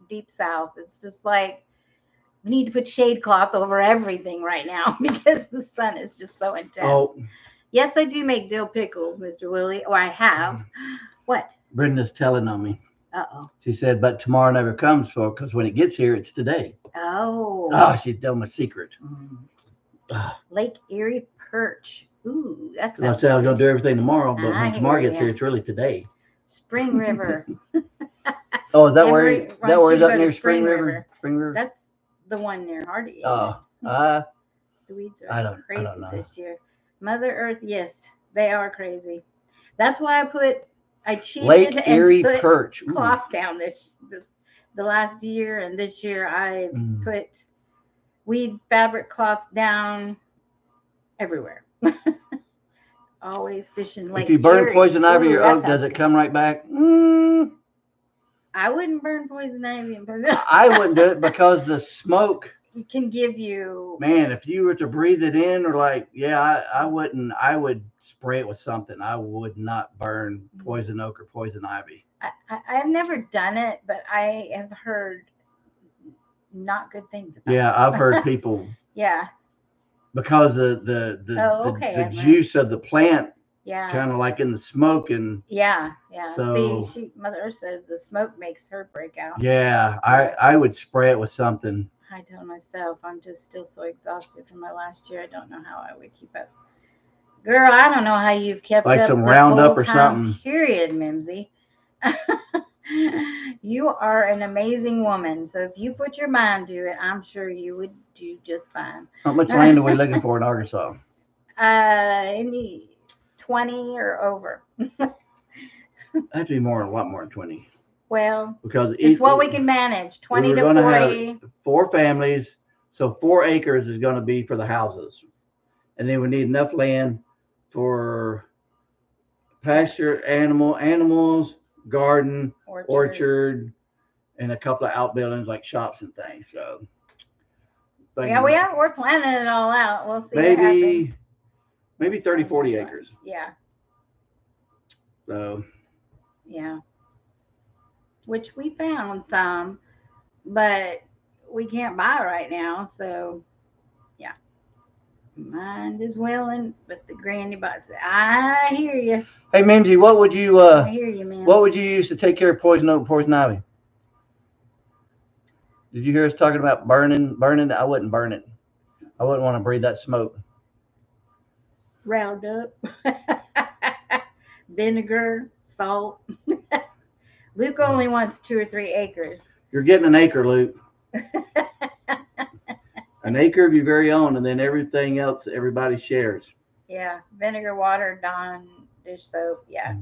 Deep South. It's just like we need to put shade cloth over everything right now because the sun is just so intense. Oh. Yes, I do make dill pickles, Mr. Willie, or I have. What? Brenda's telling on me. Uh-oh. She said, but tomorrow never comes because when it gets here, it's today. Oh. Oh, she told me a secret. Lake Erie perch. Ooh, that's. I said I was going to do everything tomorrow, but when tomorrow gets here, it's really today. Spring River. Oh, is that where it's up near Spring River? Spring River. That's the one near Hardy. Oh, the weeds are crazy I don't know. This year. Mother Earth, yes, they are crazy. That's why I cheated Lake Erie and put perch. cloth down the last year, and this year I put weed fabric cloth down everywhere. Always fishing Lake Erie. If you burn poison ivy or oak, does it come right back? I wouldn't burn poison ivy and poison. I wouldn't do it because the smoke. It can give you. Man, if you were to breathe it in, or I wouldn't. I would spray it with something. I would not burn poison oak or poison ivy. I've never done it, but I have heard not good things about it. Yeah, I've heard people. Yeah. Because the juice of the plant. Yeah. Kind of like in the smoke and. Yeah. So, see, Mother Earth says the smoke makes her break out. Yeah, I would spray it with something. I tell myself I'm just still so exhausted from my last year. I don't know how I would keep up. Girl, I don't know how you've kept like up some Roundup or something. Period, Mimsy. You are an amazing woman. So if you put your mind to it, I'm sure you would do just fine. How much land are we looking for in Arkansas? Any 20 or over. That'd be a lot more than 20. Well, because it's what we can manage. 20 to 40. Have 4 families, so 4 acres is going to be for the houses, and then we need enough land for pasture, animals, garden, orchard, and a couple of outbuildings like shops and things. So yeah, we're planning it all out. We'll see what happens. Maybe 30, 40 acres. Yeah. So. Yeah. Which we found some, but we can't buy right now. So, yeah. Mind is willing, but the granny boss said, I hear you. Hey, Mimsy, what would you, I hear you, man. What would you use to take care of poison oak and poison ivy? Did you hear us talking about burning? I wouldn't burn it. I wouldn't want to breathe that smoke. Roundup, vinegar, salt. Luke only wants 2 or 3 acres. You're getting an acre, Luke. An acre of your very own, and then everything else everybody shares. Yeah, vinegar, water, Dawn, dish soap. Yeah.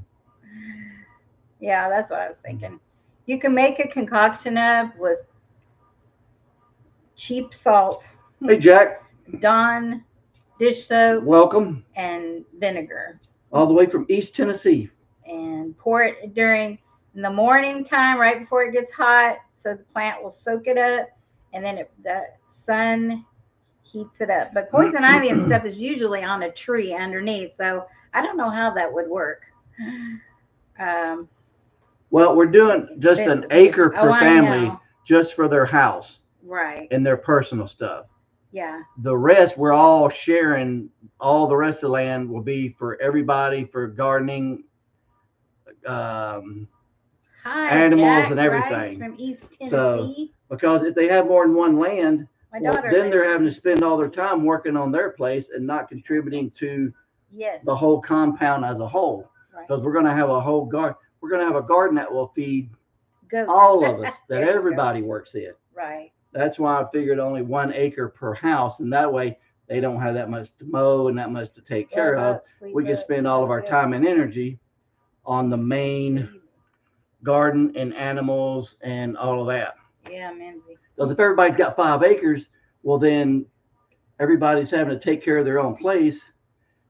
Yeah, that's what I was thinking. You can make a concoction up with cheap salt. Hey, Jack. Dawn, dish soap. Welcome. And vinegar. All the way from East Tennessee. And pour it in the morning time, right before it gets hot, so the plant will soak it up, and then the sun heats it up. But poison ivy and stuff is usually on a tree underneath, so I don't know how that would work. Well, we're doing just an acre per family, just for their house, right? And their personal stuff. Yeah. The rest, we're all sharing. All the rest of the land will be for everybody for gardening, animals, Jack, and everything. from East Tennessee. So, because if they have more than one land, then they're having to spend all their time working on their place and not contributing to the whole compound as a whole. Because we're going to have a whole garden. We're going to have a garden that will feed all of us, that everybody works in. Right. That's why I figured only 1 acre per house, and that way they don't have that much to mow and that much to take care of. We can spend all of our time and energy on the main garden and animals and all of that. Yeah, man. Because if everybody's got 5 acres, well, then everybody's having to take care of their own place,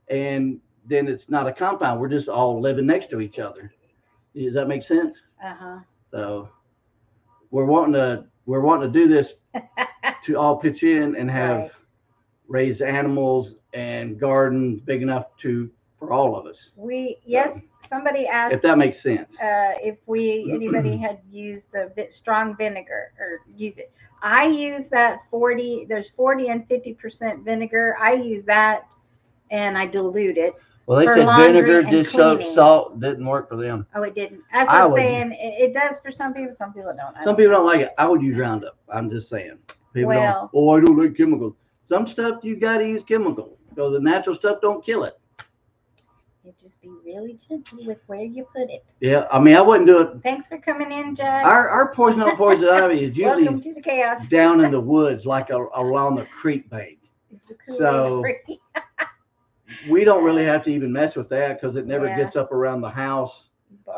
and then it's not a compound. We're just all living next to each other. Does that make sense? Uh-huh. So we're wanting to do this to all pitch in and have raised animals and gardens big enough for all of us. Somebody asked if that makes sense. If anybody had used the strong vinegar or use it. I use that 40. There's 40 and 50% vinegar. I use that and I dilute it. Well, they said vinegar, dish soap, salt didn't work for them. Oh, it didn't. That's what I'm saying. It does for some people. Some people don't. Some people don't like it. I would use Roundup. I'm just saying. People don't. Oh, I don't like chemicals. Some stuff you got to use chemicals because the natural stuff don't kill it. You just be really gentle with where you put it. Yeah, I mean, I wouldn't do it. Thanks for coming in, Jack. Our poison oak, poison ivy is usually welcome to the chaos. Down in the woods, like along the creek bank. So we don't really have to even mess with that because it never gets up around the house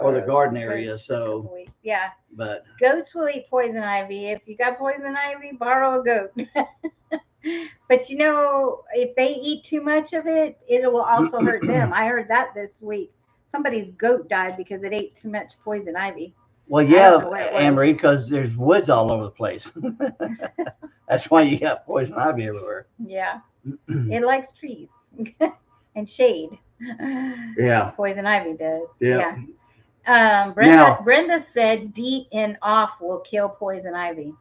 or the garden area. So yeah, but goats will eat poison ivy. If you got poison ivy, borrow a goat. But if they eat too much of it, it will also hurt them. I heard that this week. Somebody's goat died because it ate too much poison ivy. Well, yeah, Amory, because there's woods all over the place. That's why you got poison ivy everywhere. Yeah, it likes trees and shade. Yeah, poison ivy does. Yeah. Brenda said DEET and off will kill poison ivy.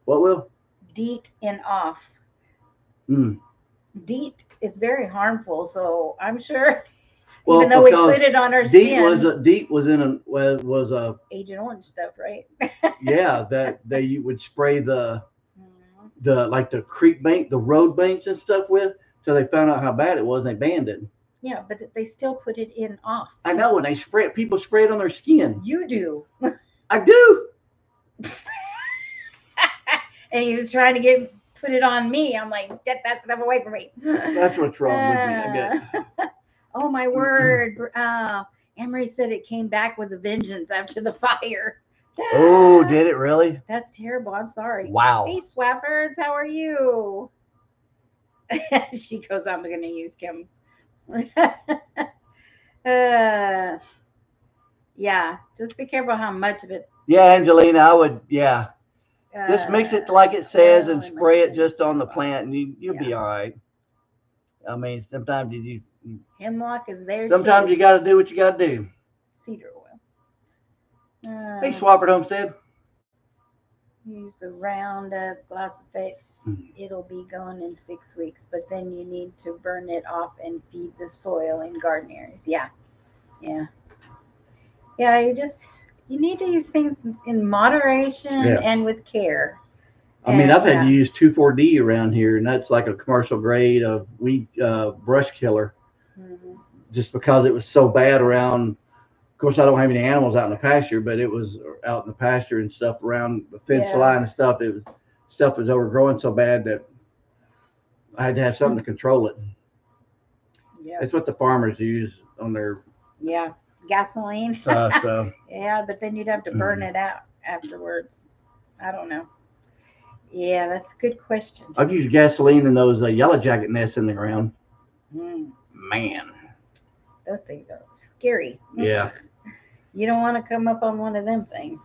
What will? DEET and off. DEET is very harmful, so I'm sure. Well, even though we put it on our skin. DEET was a Agent Orange stuff, right? Yeah, that they would spray the creek bank, the road banks and stuff with, so they found out how bad it was and they banned it. Yeah, but they still put it in off. I know, and they spray it. People spray it on their skin. You do. I do. And he was trying to put it on me. I'm like, get that stuff away from me. That's what's wrong with me, I guess. Oh my word. Emery said it came back with a vengeance after the fire. Oh, did it really? That's terrible. I'm sorry. Wow. Hey, Swappers, how are you? She goes, I'm going to use Kim. Yeah, just be careful how much of it. Yeah, Angelina, I would. Yeah, just mix it like it says and Well, it spray must it have been just on the too long. plant, and you'll be Yeah. all right. I mean, Hemlock is there sometimes you too. got to do what you got to do. Cedar oil. Hey, Swafford Homestead. Use the Roundup glyphosate. Mm. It'll be gone in 6 weeks, but then you need to burn it off and feed the soil in garden areas. Yeah, yeah, yeah. You need to use things in moderation Yeah. and with care. I mean, I've And had to use 2,4-D around here, and that's like a commercial grade of weed brush killer, mhm. just because it was so bad around. Of course, I don't have any animals out in the pasture, but it was out in the pasture and stuff around the fence Yeah, line and stuff. Stuff was overgrowing so bad that I had to have something to control it. yeah, It's what the farmers use on their yeah. Gasoline. stuff. So Yeah, but then you'd have to burn it out afterwards. I don't know. Yeah, that's a good question. I've used gasoline in those yellow jacket nests in the ground. Mm, Man, those things are scary. yeah. You don't want to come up on one of them things.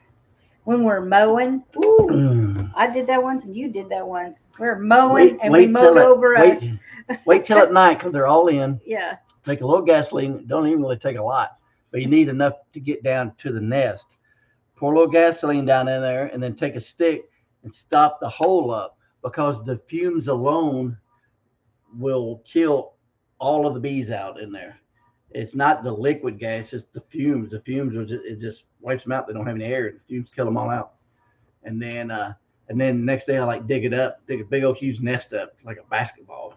When we're mowing, ooh, I did that once and you did that once. We're mowing and we mowed over wait till at night because they're all in. Yeah. Take a little gasoline. Don't even really take a lot, but you need enough to get down to the nest. Pour a little gasoline down in there, and then take a stick and stop the hole up because the fumes alone will kill all of the bees out in there. It's not the liquid gas; it's the fumes. The fumes it just wipes them out. They don't have any air. The fumes kill them all out. And then next day I like dig it up, dig a big old huge nest up like a basketball.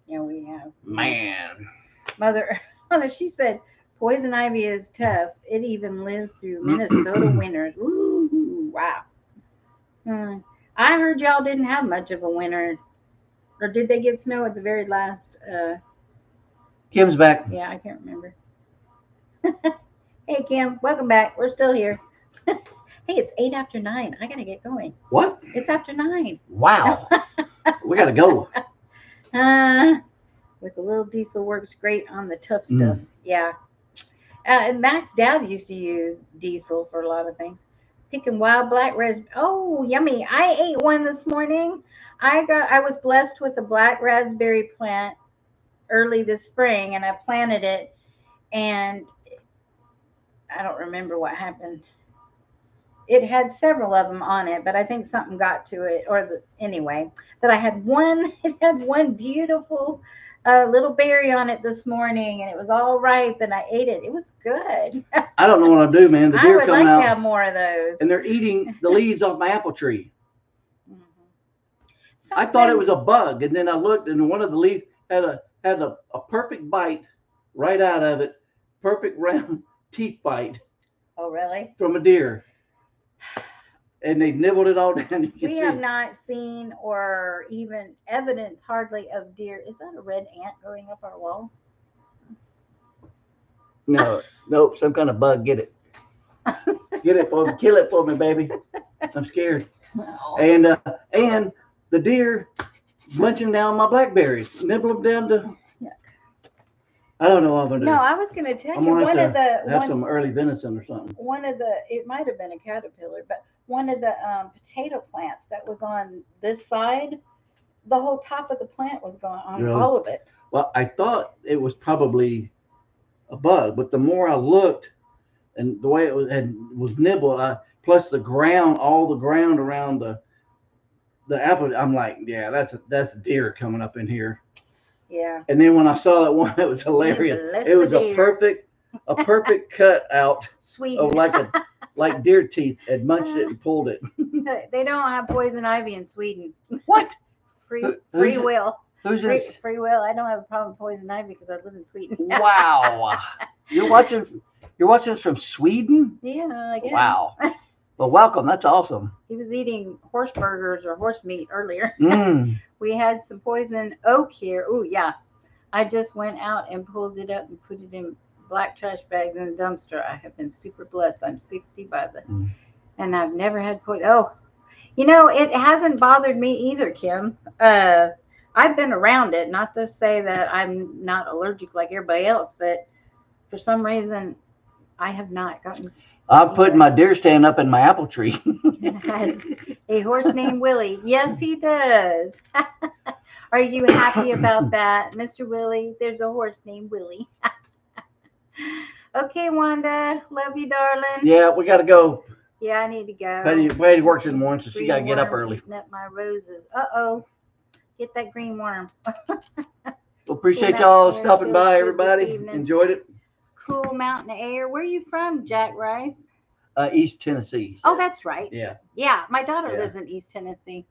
Yeah, we have. Man, Mother, she said poison ivy is tough. It even lives through Minnesota winters. Ooh, wow. Hmm. I heard y'all didn't have much of a winter, or did they get snow at the very last? Kim's back. Yeah, I can't remember. Hey, Kim, welcome back. We're still here. Hey, it's 8 after 9. I gotta get going. What? It's after 9. Wow. We gotta go. With a little diesel works great on the tough stuff. Yeah. And Mac's dad used to use diesel for a lot of things. Picking wild black raspberry. Oh, yummy! I ate one this morning. I was blessed with a black raspberry plant early this spring, and I planted it, and I don't remember what happened. It had several of them on it, but I think something got to it, anyway. But I had one. It had one beautiful little berry on it this morning, and it was all ripe, and I ate it. It was good. I don't know what to do, man. The I deer would coming like out, to have more of those. and they're eating the leaves off my apple tree. Mhm. I thought it was a bug, and then I looked, and one of the leaves had a perfect bite right out of it, perfect round teeth bite. Oh, really? From a deer. And they nibbled it all down. We have not seen or even evidence hardly of deer. Is that a red ant going up our wall? No, nope, some kind of bug. Get it. Get it for me. Kill it for me, baby. I'm scared. Oh. And the deer munching down my blackberries, nibble them down to. I don't know what I'm gonna do. No, I was going to tell you have some early venison or something. It might have been a caterpillar, but one of the potato plants that was on this side, the whole top of the plant was gone on, really? All of it. Well, I thought it was probably a bug, but the more I looked, and the way it was nibbled, plus all the ground around the apple, I'm like, yeah, that's a deer coming up in here. Yeah. And then when I saw that one, it was hilarious. It was a perfect cut out Sweet. Of like deer teeth had munched it and pulled it. They don't have poison ivy in Sweden. What? Free will. Who's this? Free will. I don't have a problem with poison ivy because I live in Sweden. Wow. You're watching us from Sweden? Yeah, I guess. Wow. Well, welcome. That's awesome. He was eating horse burgers or horse meat earlier. We had some poison oak here. Oh, yeah. I just went out and pulled it up and put it in black trash bags in a dumpster. I have been super blessed. I'm 60 by the And I've never had poison. Oh, it hasn't bothered me either, Kim. I've been around it, not to say that I'm not allergic like everybody else, but for some reason, I have not gotten. I'm putting my deer stand up in my apple tree. Has a horse named Willie. Yes, he does. Are you happy about that, Mr. Willie? There's a horse named Willie. Okay, Wanda. Love you, darling. Yeah, we got to go. Yeah, I need to go. Betty works in the morning, so she got to get up early. Eating up my roses. Uh-oh. Get that green worm. Well, appreciate y'all stopping by, everybody. Enjoyed it. Cool mountain air. Where are you from, Jack Rice? East Tennessee. Oh, that's right. Yeah. Yeah, my daughter lives in East Tennessee,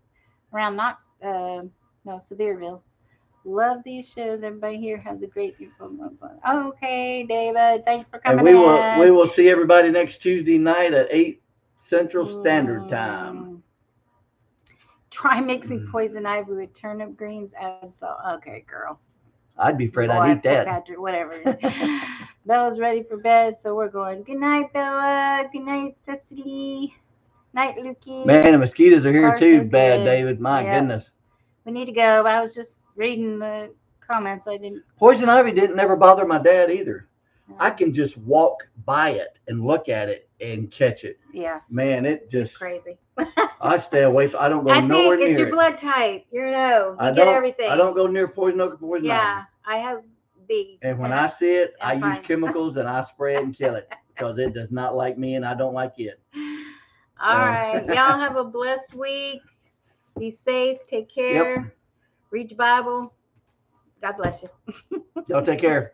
around Sevierville. Love these shows. Everybody here has a great. Okay, David. Thanks for coming. And we will see everybody next Tuesday night at 8 Central Standard Time. Try mixing poison ivy with turnip greens. Add salt. Okay, girl. I'd be afraid I'd eat that. Patrick, whatever. Bella's ready for bed, so we're going. Good night, Bella. Good night, Cecily. Night, Lukey. Man, the mosquitoes are here too bad, David. My goodness. We need to go. I was just reading the comments. I didn't. Poison ivy didn't never bother my dad either. I can just walk by it and look at it and catch it. Yeah. Man, it just it's crazy. I stay away. I don't go nowhere near it. It's your blood type. You know. You get everything. I don't go near poison oak or poison ivy. Yeah, I have B. And when I see it, I use chemicals and I spray it and kill it because it does not like me and I don't like it. All right. Y'all have a blessed week. Be safe. Take care. Yep. Read your Bible. God bless you. Y'all take care.